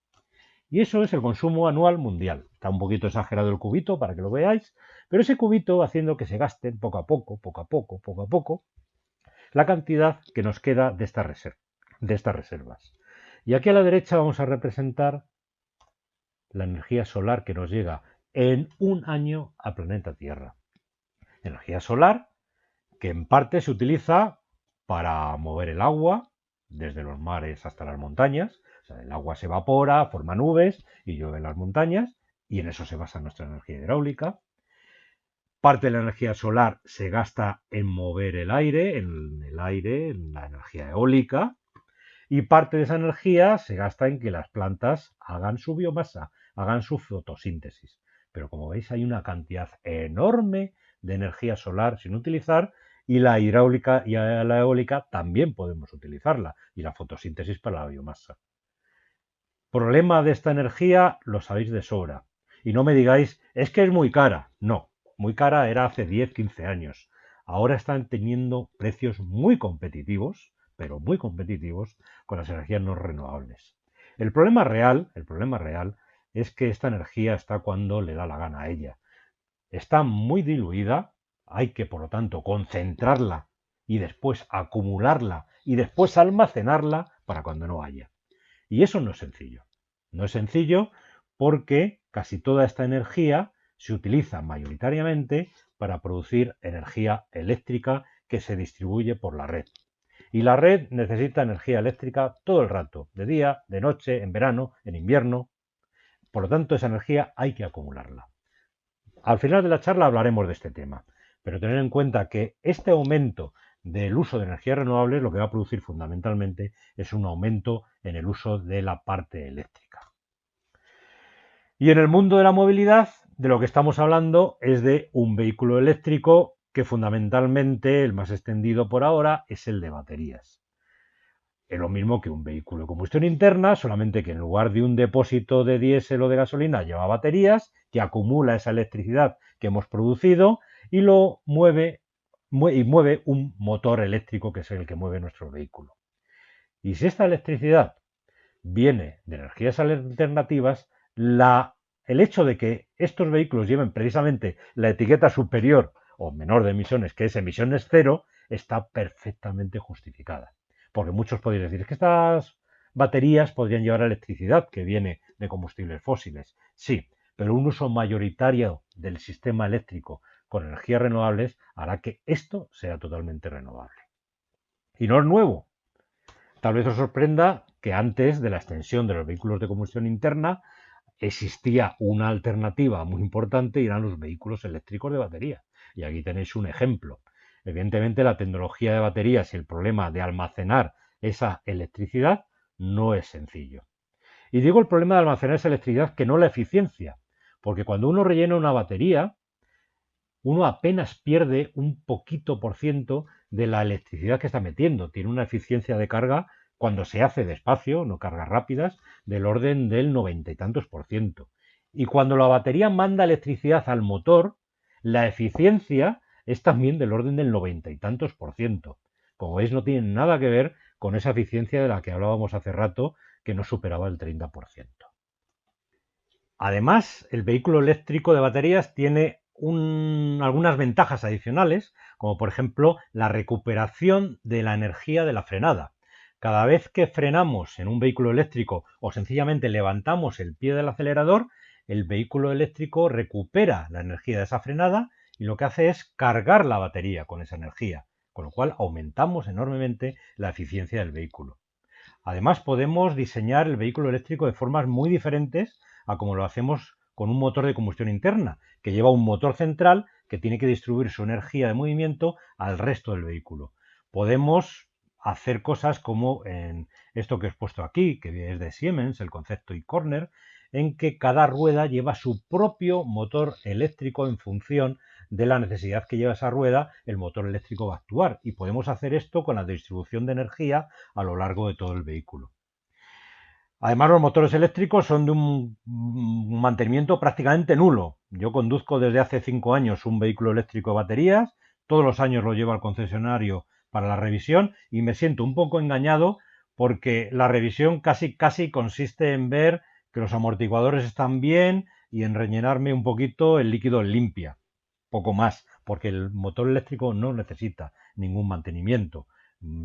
Y eso es el consumo anual mundial. Está un poquito exagerado el cubito para que lo veáis, pero ese cubito va haciendo que se gasten poco a poco, la cantidad que nos queda de estas reservas. Y aquí a la derecha vamos a representar la energía solar que nos llega en un año al planeta Tierra. Energía solar que en parte se utiliza para mover el agua desde los mares hasta las montañas. O sea, el agua se evapora, forma nubes y llueve en las montañas, y en eso se basa nuestra energía hidráulica. Parte de la energía solar se gasta en mover el aire, en la energía eólica, y parte de esa energía se gasta en que las plantas hagan su biomasa, hagan su fotosíntesis. Pero como veis hay una cantidad enorme de energía solar sin utilizar, y la hidráulica y la eólica también podemos utilizarla, y la fotosíntesis para la biomasa. Problema de esta energía lo sabéis de sobra. Y no me digáis, es que es muy cara. No, muy cara era hace 10, 15 años. Ahora están teniendo precios muy competitivos, pero muy competitivos, con las energías no renovables. El problema real es que esta energía está cuando le da la gana a ella. Está muy diluida, hay que por lo tanto concentrarla y después acumularla y después almacenarla para cuando no haya. Y eso no es sencillo. No es sencillo porque casi toda esta energía se utiliza mayoritariamente para producir energía eléctrica que se distribuye por la red. Y la red necesita energía eléctrica todo el rato, de día, de noche, en verano, en invierno. Por lo tanto, esa energía hay que acumularla. Al final de la charla hablaremos de este tema, pero tener en cuenta que este aumento del uso de energías renovables lo que va a producir fundamentalmente es un aumento en el uso de la parte eléctrica. Y en el mundo de la movilidad, de lo que estamos hablando es de un vehículo eléctrico que fundamentalmente, el más extendido por ahora, es el de baterías. Es lo mismo que un vehículo de combustión interna, solamente que en lugar de un depósito de diésel o de gasolina lleva baterías, que acumula esa electricidad que hemos producido y lo mueve un motor eléctrico que es el que mueve nuestro vehículo. Y si esta electricidad viene de energías alternativas, el hecho de que estos vehículos lleven precisamente la etiqueta superior o menor de emisiones, que es emisiones cero, está perfectamente justificada. Porque muchos podrían decir, es que estas baterías podrían llevar electricidad que viene de combustibles fósiles. Sí, pero un uso mayoritario del sistema eléctrico con energías renovables hará que esto sea totalmente renovable. Y no es nuevo. Tal vez os sorprenda que antes de la extensión de los vehículos de combustión interna existía una alternativa muy importante y eran los vehículos eléctricos de batería. Y aquí tenéis un ejemplo. Evidentemente la tecnología de baterías y el problema de almacenar esa electricidad no es sencillo. Y digo el problema de almacenar esa electricidad que no la eficiencia, porque cuando uno rellena una batería, uno apenas pierde un poquito por ciento de la electricidad que está metiendo. Tiene una eficiencia de carga cuando se hace despacio, no cargas rápidas, del orden del 90 y tantos por ciento. Y cuando la batería manda electricidad al motor, la eficiencia es también del orden del 90 y tantos por ciento. Como veis, no tiene nada que ver con esa eficiencia de la que hablábamos hace rato, que no superaba el 30%. Además, el vehículo eléctrico de baterías tiene algunas ventajas adicionales, como por ejemplo la recuperación de la energía de la frenada. Cada vez que frenamos en un vehículo eléctrico o sencillamente levantamos el pie del acelerador, el vehículo eléctrico recupera la energía de esa frenada y lo que hace es cargar la batería con esa energía, con lo cual aumentamos enormemente la eficiencia del vehículo. Además, podemos diseñar el vehículo eléctrico de formas muy diferentes a como lo hacemos con un motor de combustión interna, que lleva un motor central que tiene que distribuir su energía de movimiento al resto del vehículo. Podemos hacer cosas como en esto que os he puesto aquí, que es de Siemens, el concepto e-corner, en que cada rueda lleva su propio motor eléctrico en función de la necesidad que lleva esa rueda, el motor eléctrico va a actuar. Y podemos hacer esto con la distribución de energía a lo largo de todo el vehículo. Además, los motores eléctricos son de un mantenimiento prácticamente nulo. Yo conduzco desde hace 5 años un vehículo eléctrico de baterías, todos los años lo llevo al concesionario para la revisión y me siento un poco engañado porque la revisión casi consiste en ver que los amortiguadores están bien y en rellenarme un poquito el líquido limpia, poco más, porque el motor eléctrico no necesita ningún mantenimiento,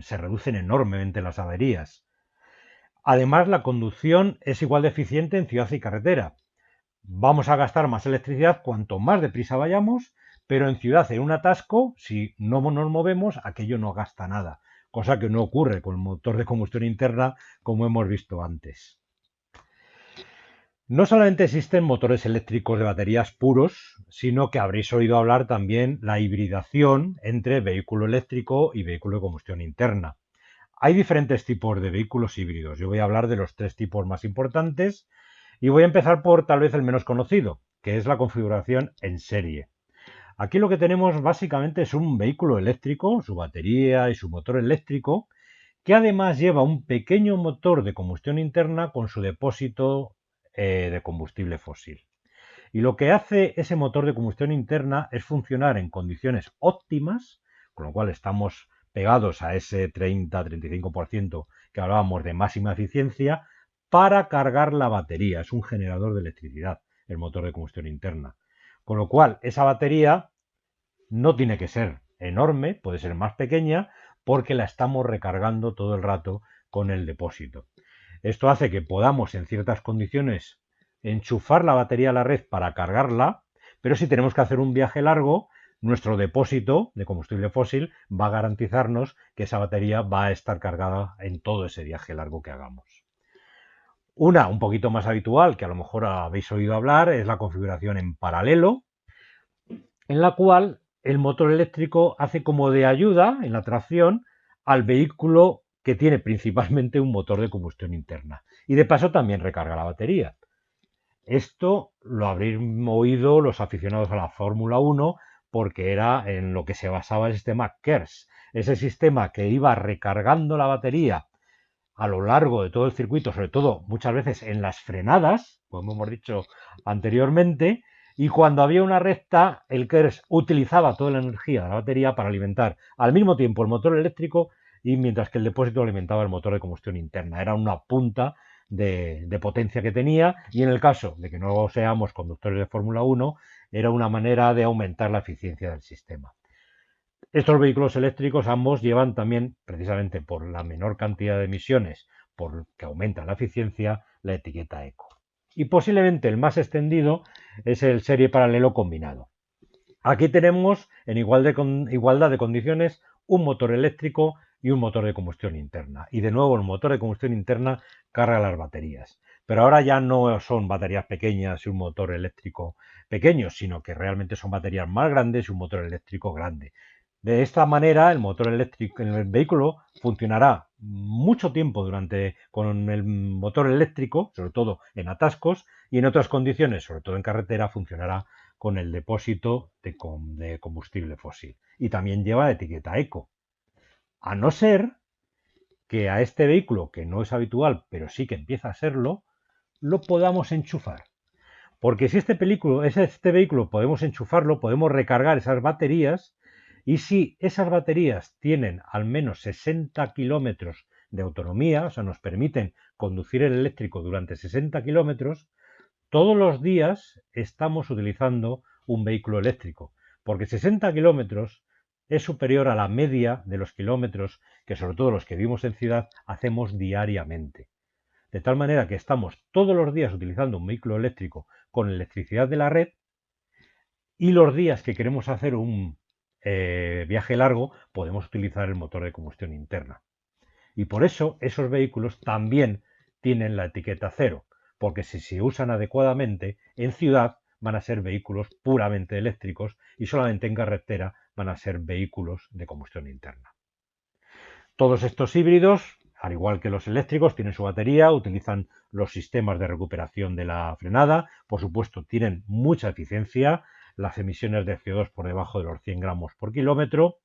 se reducen enormemente las averías. Además, la conducción es igual de eficiente en ciudad y carretera. Vamos a gastar más electricidad cuanto más deprisa vayamos, pero en ciudad, en un atasco, si no nos movemos, aquello no gasta nada, cosa que no ocurre con el motor de combustión interna, como hemos visto antes. No solamente existen motores eléctricos de baterías puros, sino que habréis oído hablar también la hibridación entre vehículo eléctrico y vehículo de combustión interna. Hay diferentes tipos de vehículos híbridos. Yo voy a hablar de los tres tipos más importantes y voy a empezar por tal vez el menos conocido, que es la configuración en serie. Aquí lo que tenemos básicamente es un vehículo eléctrico, su batería y su motor eléctrico, que además lleva un pequeño motor de combustión interna con su depósito de combustible fósil. Y lo que hace ese motor de combustión interna es funcionar en condiciones óptimas, con lo cual estamos pegados a ese 30-35% que hablábamos de máxima eficiencia, para cargar la batería. Es un generador de electricidad, el motor de combustión interna. Con lo cual, esa batería no tiene que ser enorme, puede ser más pequeña, porque la estamos recargando todo el rato con el depósito. Esto hace que podamos, en ciertas condiciones, enchufar la batería a la red para cargarla, pero si tenemos que hacer un viaje largo, nuestro depósito de combustible fósil va a garantizarnos que esa batería va a estar cargada en todo ese viaje largo que hagamos. Una un poquito más habitual, que a lo mejor habéis oído hablar, es la configuración en paralelo, en la cual el motor eléctrico hace como de ayuda en la tracción al vehículo que tiene principalmente un motor de combustión interna. Y de paso también recarga la batería. Esto lo habréis oído los aficionados a la Fórmula 1 porque era en lo que se basaba el sistema KERS. Ese sistema que iba recargando la batería a lo largo de todo el circuito, sobre todo muchas veces en las frenadas, como hemos dicho anteriormente, y cuando había una recta, el KERS utilizaba toda la energía de la batería para alimentar al mismo tiempo el motor eléctrico y mientras que el depósito alimentaba el motor de combustión interna. Era una punta de potencia que tenía y en el caso de que no seamos conductores de Fórmula 1, era una manera de aumentar la eficiencia del sistema. Estos vehículos eléctricos ambos llevan también, precisamente por la menor cantidad de emisiones, porque aumentan la eficiencia, la etiqueta eco. Y posiblemente el más extendido es el serie paralelo combinado. Aquí tenemos en igualdad de condiciones un motor eléctrico y un motor de combustión interna. Y de nuevo el motor de combustión interna carga las baterías. Pero ahora ya no son baterías pequeñas y un motor eléctrico pequeño, sino que realmente son baterías más grandes y un motor eléctrico grande. De esta manera, el motor eléctrico en el vehículo funcionará mucho tiempo con el motor eléctrico, sobre todo en atascos, y en otras condiciones, sobre todo en carretera, funcionará con el depósito de combustible fósil. Y también lleva etiqueta eco. A no ser que a este vehículo, que no es habitual, pero sí que empieza a serlo, lo podamos enchufar. Porque si este vehículo podemos enchufarlo, podemos recargar esas baterías y si esas baterías tienen al menos 60 kilómetros de autonomía, o sea, nos permiten conducir el eléctrico durante 60 kilómetros, todos los días estamos utilizando un vehículo eléctrico, porque 60 kilómetros es superior a la media de los kilómetros que, sobre todo los que vivimos en ciudad, hacemos diariamente. De tal manera que estamos todos los días utilizando un vehículo eléctrico con electricidad de la red y los días que queremos hacer un viaje largo podemos utilizar el motor de combustión interna. Y por eso esos vehículos también tienen la etiqueta cero, porque si se usan adecuadamente en ciudad van a ser vehículos puramente eléctricos y solamente en carretera van a ser vehículos de combustión interna. Todos estos híbridos, al igual que los eléctricos, tienen su batería, utilizan los sistemas de recuperación de la frenada, por supuesto tienen mucha eficiencia, las emisiones de CO2 por debajo de los 100 gramos por kilómetro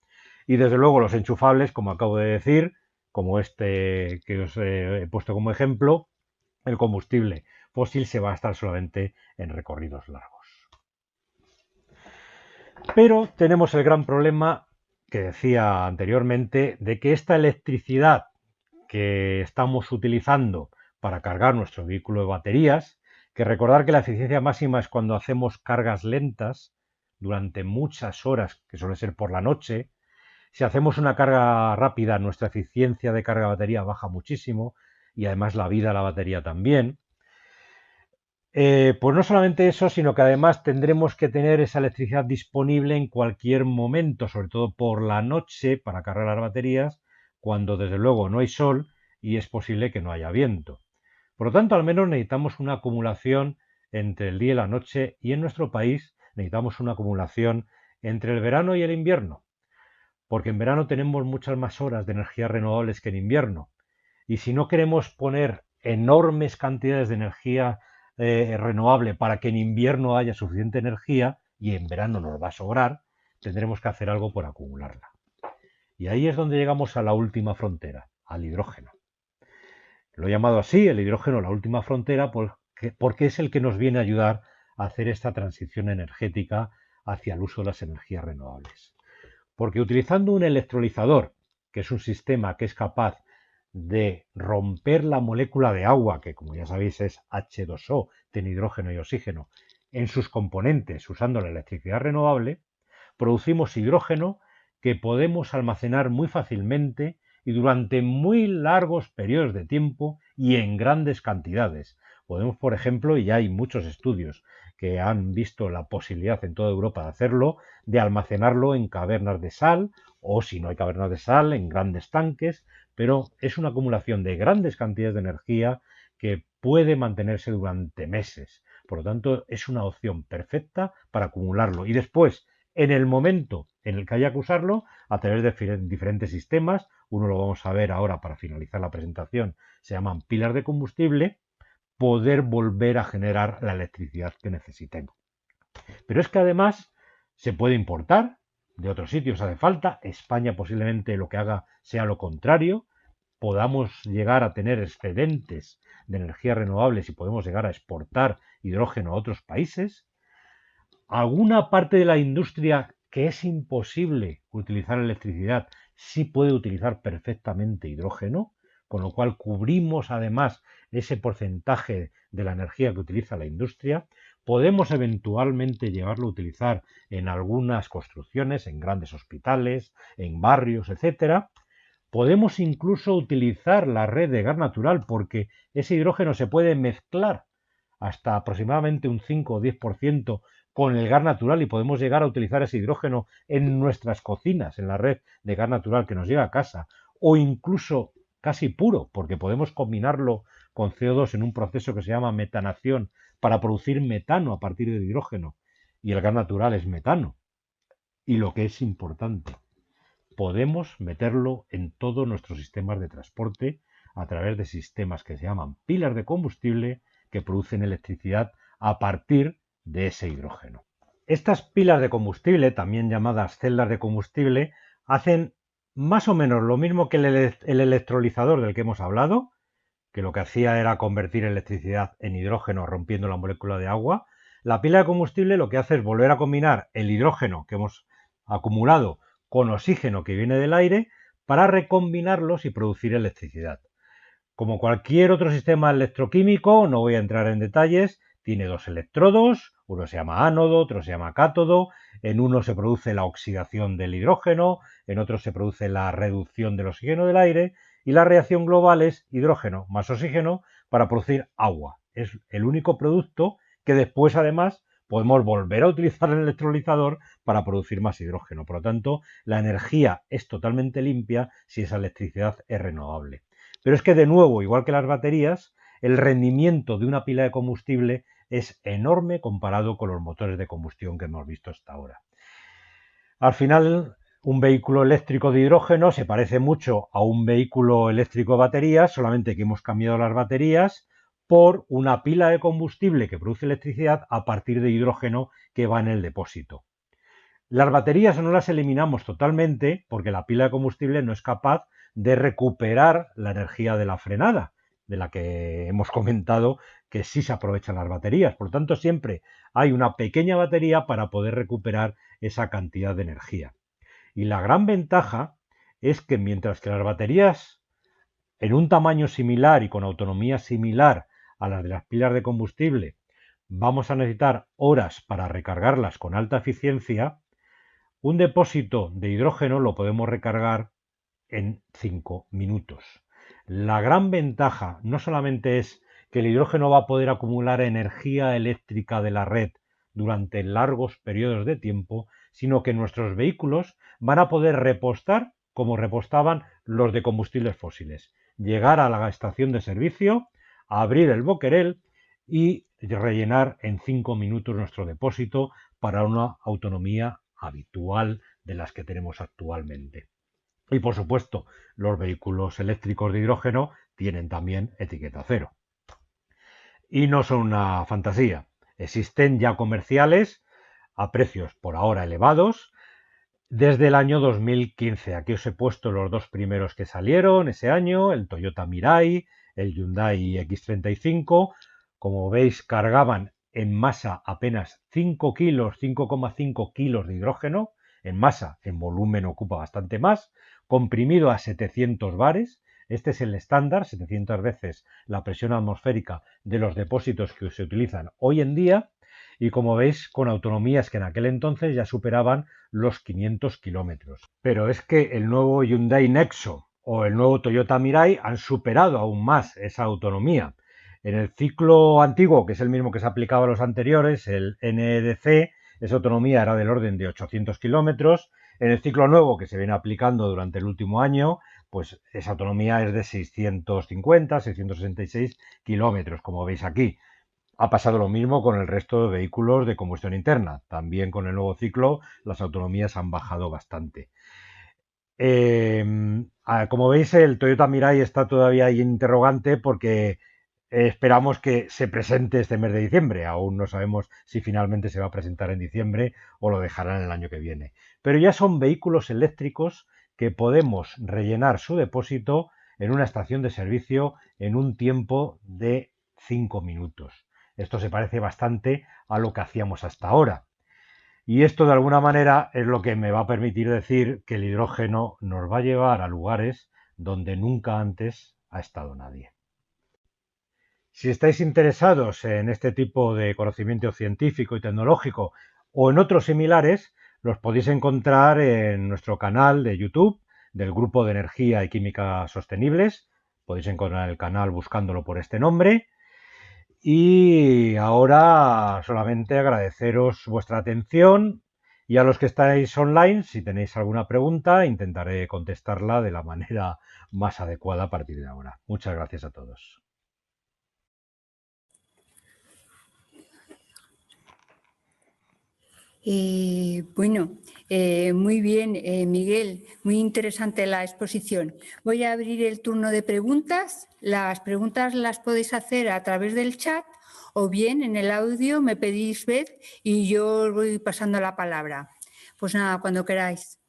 y desde luego los enchufables, como acabo de decir, como este que os he puesto como ejemplo, el combustible fósil se va a gastar solamente en recorridos largos. Pero tenemos el gran problema que decía anteriormente de que esta electricidad que estamos utilizando para cargar nuestro vehículo de baterías, que recordar que la eficiencia máxima es cuando hacemos cargas lentas durante muchas horas, que suele ser por la noche. Si hacemos una carga rápida, nuestra eficiencia de carga de batería baja muchísimo. y además la vida de la batería también. Pues no solamente eso, sino que además tendremos que tener esa electricidad disponible en cualquier momento, sobre todo por la noche, para cargar las baterías, cuando desde luego no hay sol y es posible que no haya viento. Por lo tanto, al menos necesitamos una acumulación entre el día y la noche, y en nuestro país necesitamos una acumulación entre el verano y el invierno, porque en verano tenemos muchas más horas de energías renovables que en invierno. Y si no queremos poner enormes cantidades de energía renovable para que en invierno haya suficiente energía y en verano nos va a sobrar, tendremos que hacer algo por acumularla. Y ahí es donde llegamos a la última frontera, al hidrógeno. Lo he llamado así, el hidrógeno, la última frontera, porque es el que nos viene a ayudar a hacer esta transición energética hacia el uso de las energías renovables. Porque utilizando un electrolizador, que es un sistema que es capaz de romper la molécula de agua, que como ya sabéis es H2O, tiene hidrógeno y oxígeno, en sus componentes usando la electricidad renovable, producimos hidrógeno que podemos almacenar muy fácilmente y durante muy largos periodos de tiempo y en grandes cantidades. Podemos, por ejemplo, y ya hay muchos estudios que han visto la posibilidad en toda Europa de hacerlo, de almacenarlo en cavernas de sal o, si no hay cavernas de sal, en grandes tanques, pero es una acumulación de grandes cantidades de energía que puede mantenerse durante meses. Por lo tanto, es una opción perfecta para acumularlo. Y después, en el momento en el que haya que usarlo, a través de diferentes sistemas, uno lo vamos a ver ahora para finalizar la presentación, se llaman pilas de combustible, poder volver a generar la electricidad que necesitemos. Pero es que además se puede importar de otros sitios, hace falta. España posiblemente lo que haga sea lo contrario, podamos llegar a tener excedentes de energías renovables y podemos llegar a exportar hidrógeno a otros países. Alguna parte de la industria que es imposible utilizar electricidad sí puede utilizar perfectamente hidrógeno, con lo cual cubrimos además ese porcentaje de la energía que utiliza la industria. Podemos eventualmente llevarlo a utilizar en algunas construcciones, en grandes hospitales, en barrios, etcétera. Podemos incluso utilizar la red de gas natural porque ese hidrógeno se puede mezclar hasta aproximadamente un 5 o 10% con el gas natural y podemos llegar a utilizar ese hidrógeno en nuestras cocinas, en la red de gas natural que nos llega a casa, o incluso casi puro, porque podemos combinarlo con CO2 en un proceso que se llama metanación para producir metano a partir del hidrógeno. Y el gas natural es metano. Y lo que es importante, podemos meterlo en todos nuestros sistemas de transporte a través de sistemas que se llaman pilas de combustible que producen electricidad a partir de ese hidrógeno. Estas pilas de combustible, también llamadas celdas de combustible, hacen más o menos lo mismo que el electrolizador del que hemos hablado, que lo que hacía era convertir electricidad en hidrógeno rompiendo la molécula de agua. La pila de combustible lo que hace es volver a combinar el hidrógeno que hemos acumulado con oxígeno que viene del aire para recombinarlos y producir electricidad. Como cualquier otro sistema electroquímico, no voy a entrar en detalles, tiene dos electrodos, uno se llama ánodo, otro se llama cátodo, en uno se produce la oxidación del hidrógeno, en otro se produce la reducción del oxígeno del aire y la reacción global es hidrógeno más oxígeno para producir agua. Es el único producto que después además podemos volver a utilizar el electrolizador para producir más hidrógeno. Por lo tanto, la energía es totalmente limpia si esa electricidad es renovable. Pero es que de nuevo, igual que las baterías, el rendimiento de una pila de combustible es enorme comparado con los motores de combustión que hemos visto hasta ahora. Al final, un vehículo eléctrico de hidrógeno se parece mucho a un vehículo eléctrico de baterías, solamente que hemos cambiado las baterías por una pila de combustible que produce electricidad a partir de hidrógeno que va en el depósito. Las baterías no las eliminamos totalmente porque la pila de combustible no es capaz de recuperar la energía de la frenada, de la que hemos comentado que sí se aprovechan las baterías. Por lo tanto, siempre hay una pequeña batería para poder recuperar esa cantidad de energía. Y la gran ventaja es que mientras que las baterías en un tamaño similar y con autonomía similar a las de las pilas de combustible vamos a necesitar horas para recargarlas con alta eficiencia, un depósito de hidrógeno lo podemos recargar en 5 minutos. La gran ventaja no solamente es que el hidrógeno va a poder acumular energía eléctrica de la red durante largos periodos de tiempo, sino que nuestros vehículos van a poder repostar como repostaban los de combustibles fósiles. Llegar a la estación de servicio, abrir el boquerel y rellenar en 5 minutos nuestro depósito para una autonomía habitual de las que tenemos actualmente. Y por supuesto, los vehículos eléctricos de hidrógeno tienen también etiqueta cero. Y no son una fantasía. Existen ya comerciales a precios por ahora elevados desde el año 2015. Aquí os he puesto los dos primeros que salieron ese año, el Toyota Mirai, el Hyundai X35. Como veis, cargaban en masa apenas 5 kilos, 5,5 kilos de hidrógeno. En masa, en volumen ocupa bastante más, comprimido a 700 bares. Este es el estándar, 700 veces la presión atmosférica de los depósitos que se utilizan hoy en día. Y como veis, con autonomías que en aquel entonces ya superaban los 500 kilómetros. Pero es que el nuevo Hyundai Nexo o el nuevo Toyota Mirai han superado aún más esa autonomía. En el ciclo antiguo, que es el mismo que se aplicaba a los anteriores, el NEDC, esa autonomía era del orden de 800 kilómetros. En el ciclo nuevo, que se viene aplicando durante el último año, pues esa autonomía es de 650, 666 kilómetros, como veis aquí. Ha pasado lo mismo con el resto de vehículos de combustión interna. También con el nuevo ciclo las autonomías han bajado bastante. Como veis, el Toyota Mirai está todavía ahí interrogante porque esperamos que se presente este mes de diciembre. Aún no sabemos si finalmente se va a presentar en diciembre o lo dejarán el año que viene. Pero ya son vehículos eléctricos que podemos rellenar su depósito en una estación de servicio en un tiempo de 5 minutos. Esto se parece bastante a lo que hacíamos hasta ahora. Y esto de alguna manera es lo que me va a permitir decir que el hidrógeno nos va a llevar a lugares donde nunca antes ha estado nadie. Si estáis interesados en este tipo de conocimiento científico y tecnológico o en otros similares, los podéis encontrar en nuestro canal de YouTube del Grupo de Energía y Química Sostenibles. Podéis encontrar el canal buscándolo por este nombre. Y ahora solamente agradeceros vuestra atención y a los que estáis online, si tenéis alguna pregunta, intentaré contestarla de la manera más adecuada a partir de ahora. Muchas gracias a todos. Muy bien, Miguel, muy interesante la exposición. Voy a abrir el turno de preguntas. Las preguntas las podéis hacer a través del chat o bien en el audio me pedís ver y yo os voy pasando la palabra. Pues nada, cuando queráis.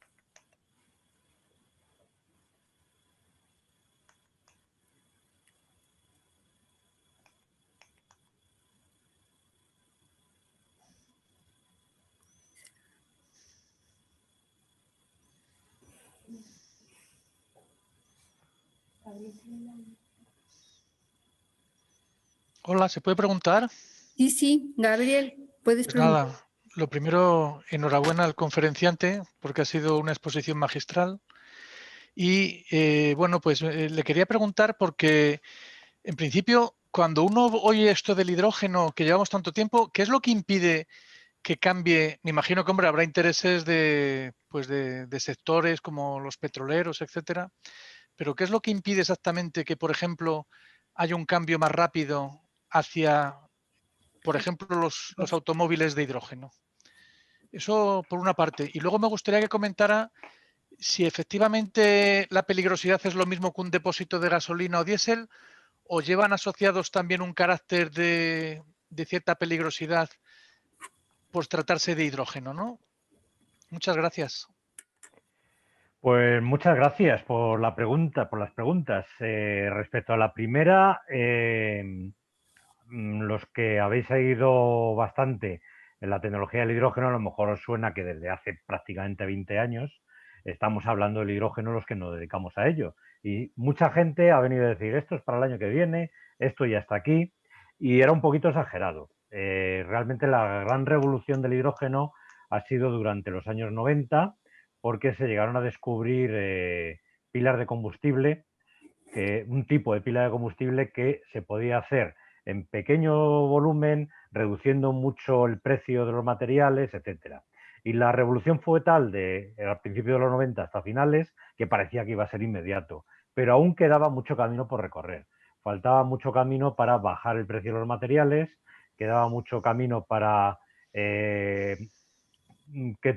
Hola, ¿se puede preguntar? Sí, Gabriel, puedes Pues preguntar. nada, lo primero, enhorabuena al conferenciante porque ha sido una exposición magistral. Y bueno, pues le quería preguntar porque en principio, cuando uno oye esto del hidrógeno que llevamos tanto tiempo, ¿qué es lo que impide que cambie? Me imagino que, hombre, habrá intereses pues de sectores como los petroleros, etcétera. Pero ¿qué es lo que impide exactamente que, por ejemplo, haya un cambio más rápido hacia, por ejemplo, los automóviles de hidrógeno? Eso por una parte. Y luego me gustaría que comentara si efectivamente la peligrosidad es lo mismo que un depósito de gasolina o diésel, o llevan asociados también un carácter de cierta peligrosidad por tratarse de hidrógeno, ¿no? Muchas gracias. Pues muchas gracias por la pregunta, por las preguntas. Respecto a la primera, los que habéis seguido bastante en la tecnología del hidrógeno, a lo mejor os suena que desde hace prácticamente 20 años estamos hablando del hidrógeno los que nos dedicamos a ello. Y mucha gente ha venido a decir, esto es para el año que viene, esto ya está aquí, y era un poquito exagerado. Realmente la gran revolución del hidrógeno ha sido durante los años 90, porque se llegaron a descubrir pilas de combustible un tipo de pila de combustible que se podía hacer en pequeño volumen, reduciendo mucho el precio de los materiales, etcétera. Y la revolución fue tal al principio de los 90 hasta finales que parecía que iba a ser inmediato, pero aún quedaba mucho camino por recorrer. Faltaba mucho camino para bajar el precio de los materiales, quedaba mucho camino para que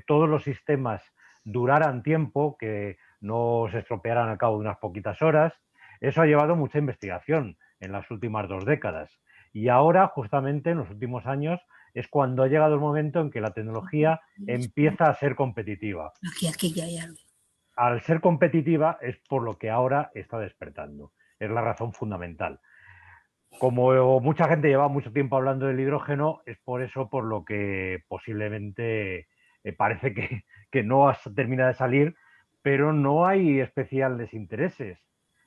todos los sistemas duraran tiempo, que no se estropearan al cabo de unas poquitas horas. Eso ha llevado mucha investigación en las últimas 2 décadas. Y ahora, justamente en los últimos años, es cuando ha llegado el momento en que la tecnología empieza a ser competitiva. Aquí ya hay algo. Al ser competitiva es por lo que ahora está despertando. Es la razón fundamental. Como mucha gente lleva mucho tiempo hablando del hidrógeno, es por eso por lo que posiblemente parece que no termina de salir, pero no hay especiales intereses.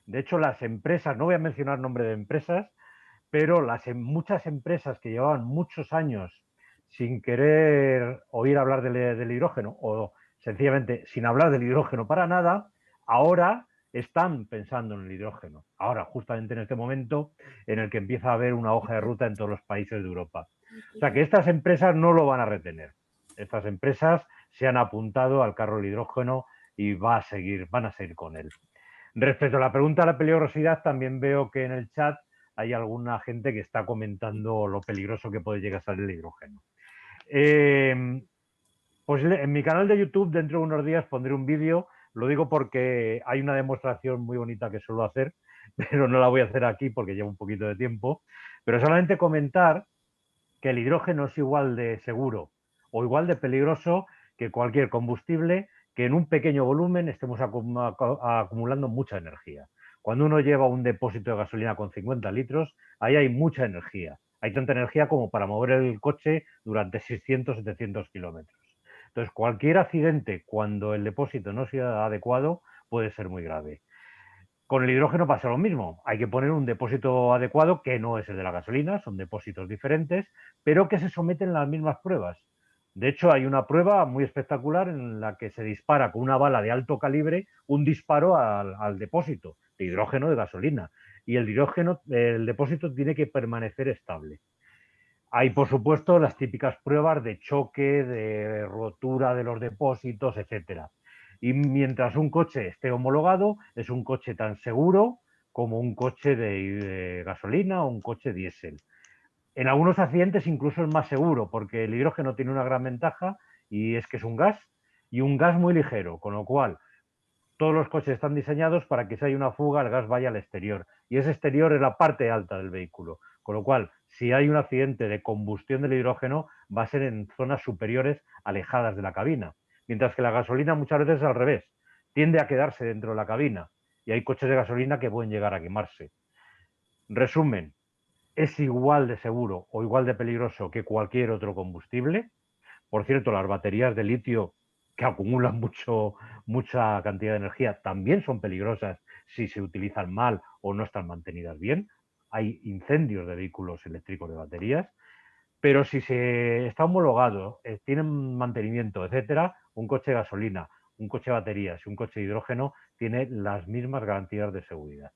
De hecho, las empresas, no voy a mencionar nombre de empresas, pero muchas empresas que llevaban muchos años sin querer oír hablar del hidrógeno o sencillamente sin hablar del hidrógeno para nada, ahora están pensando en el hidrógeno. Ahora, justamente en este momento en el que empieza a haber una hoja de ruta en todos los países de Europa. O sea que estas empresas no lo van a retener. Estas empresas se han apuntado al carro del hidrógeno y van a seguir con él. Respecto a la pregunta de la peligrosidad, también veo que en el chat hay alguna gente que está comentando lo peligroso que puede llegar a ser el hidrógeno. Pues en mi canal de YouTube dentro de unos días pondré un vídeo, lo digo porque hay una demostración muy bonita que suelo hacer, pero no la voy a hacer aquí porque lleva un poquito de tiempo, pero solamente comentar que el hidrógeno es igual de seguro o igual de peligroso que cualquier combustible que en un pequeño volumen estemos acumulando mucha energía. Cuando uno lleva un depósito de gasolina con 50 litros, ahí hay mucha energía. Hay tanta energía como para mover el coche durante 600, 700 kilómetros. Entonces, cualquier accidente cuando el depósito no sea adecuado puede ser muy grave. Con el hidrógeno pasa lo mismo. Hay que poner un depósito adecuado que no es el de la gasolina, son depósitos diferentes, pero que se someten a las mismas pruebas. De hecho, hay una prueba muy espectacular en la que se dispara con una bala de alto calibre un disparo al depósito de hidrógeno de gasolina. Y el depósito tiene que permanecer estable. Hay, por supuesto, las típicas pruebas de choque, de rotura de los depósitos, etcétera. Y mientras un coche esté homologado, es un coche tan seguro como un coche de gasolina o un coche diésel. En algunos accidentes incluso es más seguro, porque el hidrógeno tiene una gran ventaja y es que es un gas y un gas muy ligero, con lo cual todos los coches están diseñados para que si hay una fuga el gas vaya al exterior y ese exterior es la parte alta del vehículo, con lo cual si hay un accidente de combustión del hidrógeno va a ser en zonas superiores alejadas de la cabina, mientras que la gasolina muchas veces es al revés, tiende a quedarse dentro de la cabina y hay coches de gasolina que pueden llegar a quemarse. Resumen, es igual de seguro o igual de peligroso que cualquier otro combustible. Por cierto, las baterías de litio que acumulan mucha cantidad de energía también son peligrosas si se utilizan mal o no están mantenidas bien. Hay incendios de vehículos eléctricos de baterías, pero si se está homologado, tienen mantenimiento, etcétera, un coche de gasolina, un coche de baterías y un coche de hidrógeno tiene las mismas garantías de seguridad.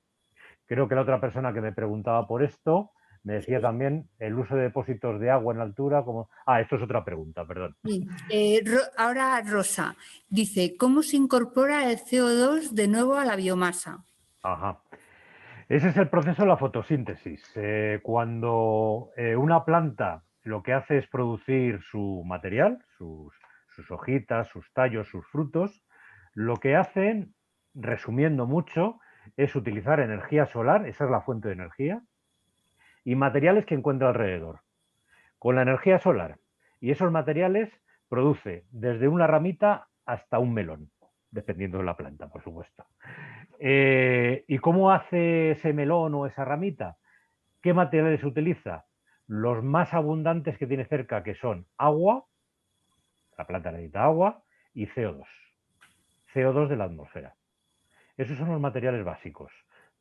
Creo que la otra persona que me preguntaba por esto me decía también el uso de depósitos de agua en altura. Esto es otra pregunta, perdón. Sí. Ahora Rosa dice, ¿cómo se incorpora el CO2 de nuevo a la biomasa? Ajá. Ese es el proceso de la fotosíntesis. Cuando una planta lo que hace es producir su material, sus hojitas, sus tallos, sus frutos, lo que hacen, resumiendo mucho, es utilizar energía solar, esa es la fuente de energía, y materiales que encuentra alrededor. Con la energía solar y esos materiales produce desde una ramita hasta un melón, dependiendo de la planta, por supuesto. ¿Y cómo hace ese melón o esa ramita? ¿Qué materiales utiliza? Los más abundantes que tiene cerca, que son agua, la planta necesita agua, y CO2. CO2 de la atmósfera. Esos son los materiales básicos.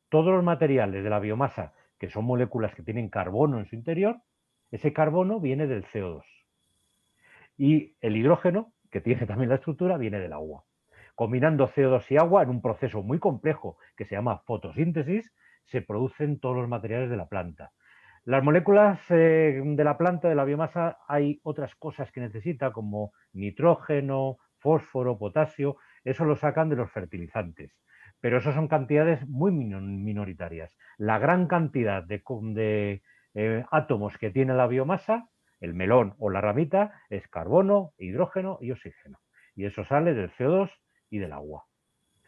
Todos los materiales de la biomasa, que son moléculas que tienen carbono en su interior, ese carbono viene del CO2. Y el hidrógeno, que tiene también la estructura, viene del agua. Combinando CO2 y agua en un proceso muy complejo que se llama fotosíntesis, se producen todos los materiales de la planta. Las moléculas de la planta, de la biomasa, hay otras cosas que necesita, como nitrógeno, fósforo, potasio, eso lo sacan de los fertilizantes. Pero eso son cantidades muy minoritarias. La gran cantidad de átomos que tiene la biomasa, el melón o la ramita, es carbono, hidrógeno y oxígeno. Y eso sale del CO2 y del agua.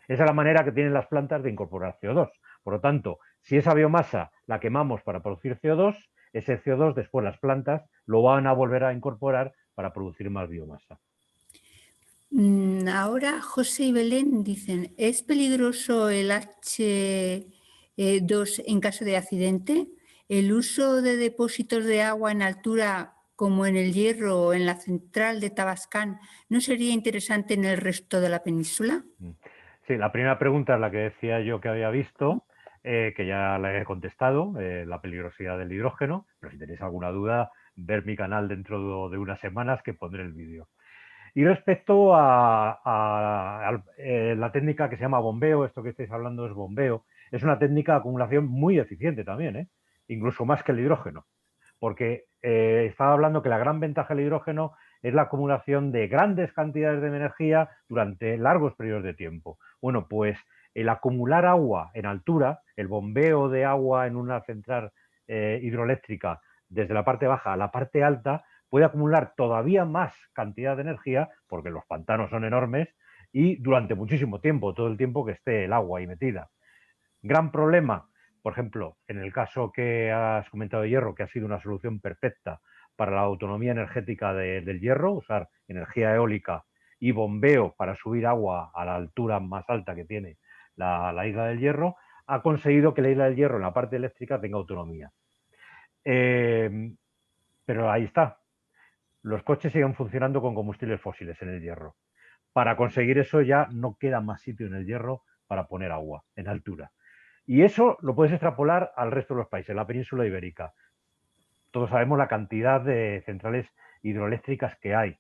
Esa es la manera que tienen las plantas de incorporar CO2. Por lo tanto, si esa biomasa la quemamos para producir CO2, ese CO2 después las plantas lo van a volver a incorporar para producir más biomasa. Ahora José y Belén dicen, ¿es peligroso el H2 en caso de accidente? ¿El uso de depósitos de agua en altura como en el Hierro o en la central de Tabascán no sería interesante en el resto de la península? Sí, la primera pregunta es la que decía yo que había visto, que ya la he contestado, la peligrosidad del hidrógeno, pero si tenéis alguna duda, ver mi canal dentro de unas semanas que pondré el vídeo. Y respecto a la técnica que se llama bombeo, esto que estáis hablando es bombeo, es una técnica de acumulación muy eficiente también, incluso más que el hidrógeno, porque estaba hablando que la gran ventaja del hidrógeno es la acumulación de grandes cantidades de energía durante largos periodos de tiempo. Bueno, pues el acumular agua en altura, el bombeo de agua en una central hidroeléctrica desde la parte baja a la parte alta, puede acumular todavía más cantidad de energía, porque los pantanos son enormes, y durante muchísimo tiempo, todo el tiempo que esté el agua ahí metida. Gran problema, por ejemplo, en el caso que has comentado de hierro, que ha sido una solución perfecta para la autonomía energética del hierro, usar energía eólica y bombeo para subir agua a la altura más alta que tiene la isla del Hierro, ha conseguido que la isla del Hierro en la parte eléctrica tenga autonomía. Pero ahí está, los coches siguen funcionando con combustibles fósiles en el Hierro. Para conseguir eso ya no queda más sitio en el Hierro para poner agua en altura. Y eso lo puedes extrapolar al resto de los países, la península ibérica. Todos sabemos la cantidad de centrales hidroeléctricas que hay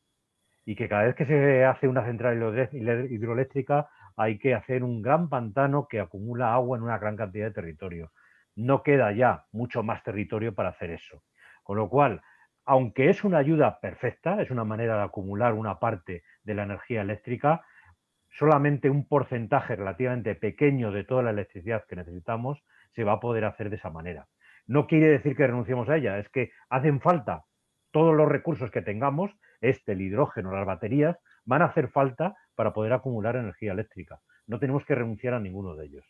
y que cada vez que se hace una central hidroeléctrica hay que hacer un gran pantano que acumula agua en una gran cantidad de territorio. No queda ya mucho más territorio para hacer eso. Con lo cual, aunque es una ayuda perfecta, es una manera de acumular una parte de la energía eléctrica, solamente un porcentaje relativamente pequeño de toda la electricidad que necesitamos se va a poder hacer de esa manera. No quiere decir que renunciemos a ella, es que hacen falta todos los recursos que tengamos, el hidrógeno, las baterías, van a hacer falta para poder acumular energía eléctrica. No tenemos que renunciar a ninguno de ellos.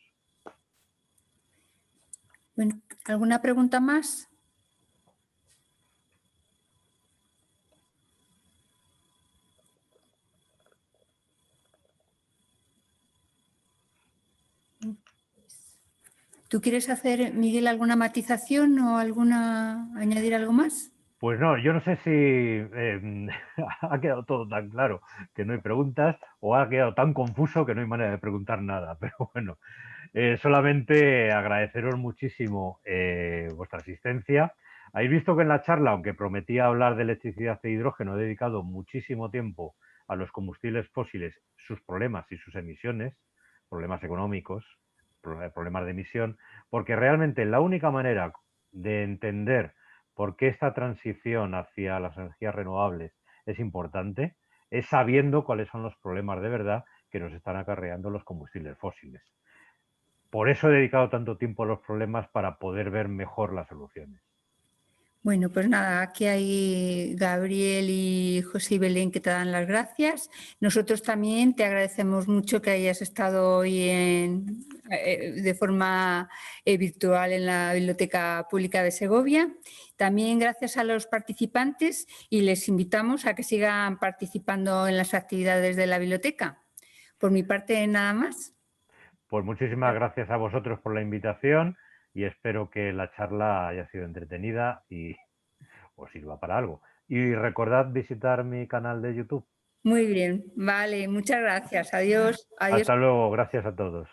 Bueno, ¿alguna pregunta más? ¿Tú quieres hacer, Miguel, alguna matización o añadir algo más? Pues no, yo no sé si ha quedado todo tan claro que no hay preguntas o ha quedado tan confuso que no hay manera de preguntar nada, pero bueno, solamente agradeceros muchísimo vuestra asistencia. Habéis visto que en la charla, aunque prometía hablar de electricidad e hidrógeno, he dedicado muchísimo tiempo a los combustibles fósiles, sus problemas y sus emisiones, problemas económicos, problemas de emisión, porque realmente la única manera de entender por qué esta transición hacia las energías renovables es importante es sabiendo cuáles son los problemas de verdad que nos están acarreando los combustibles fósiles. Por eso he dedicado tanto tiempo a los problemas para poder ver mejor las soluciones. Bueno, pues nada, aquí hay Gabriel y José y Belén que te dan las gracias. Nosotros también te agradecemos mucho que hayas estado hoy de forma virtual en la Biblioteca Pública de Segovia. También gracias a los participantes y les invitamos a que sigan participando en las actividades de la biblioteca. Por mi parte, nada más. Pues muchísimas gracias a vosotros por la invitación y espero que la charla haya sido entretenida y os sirva para algo. Y recordad visitar mi canal de YouTube. Muy bien, vale, muchas gracias. Adiós. Adiós. Hasta luego, gracias a todos.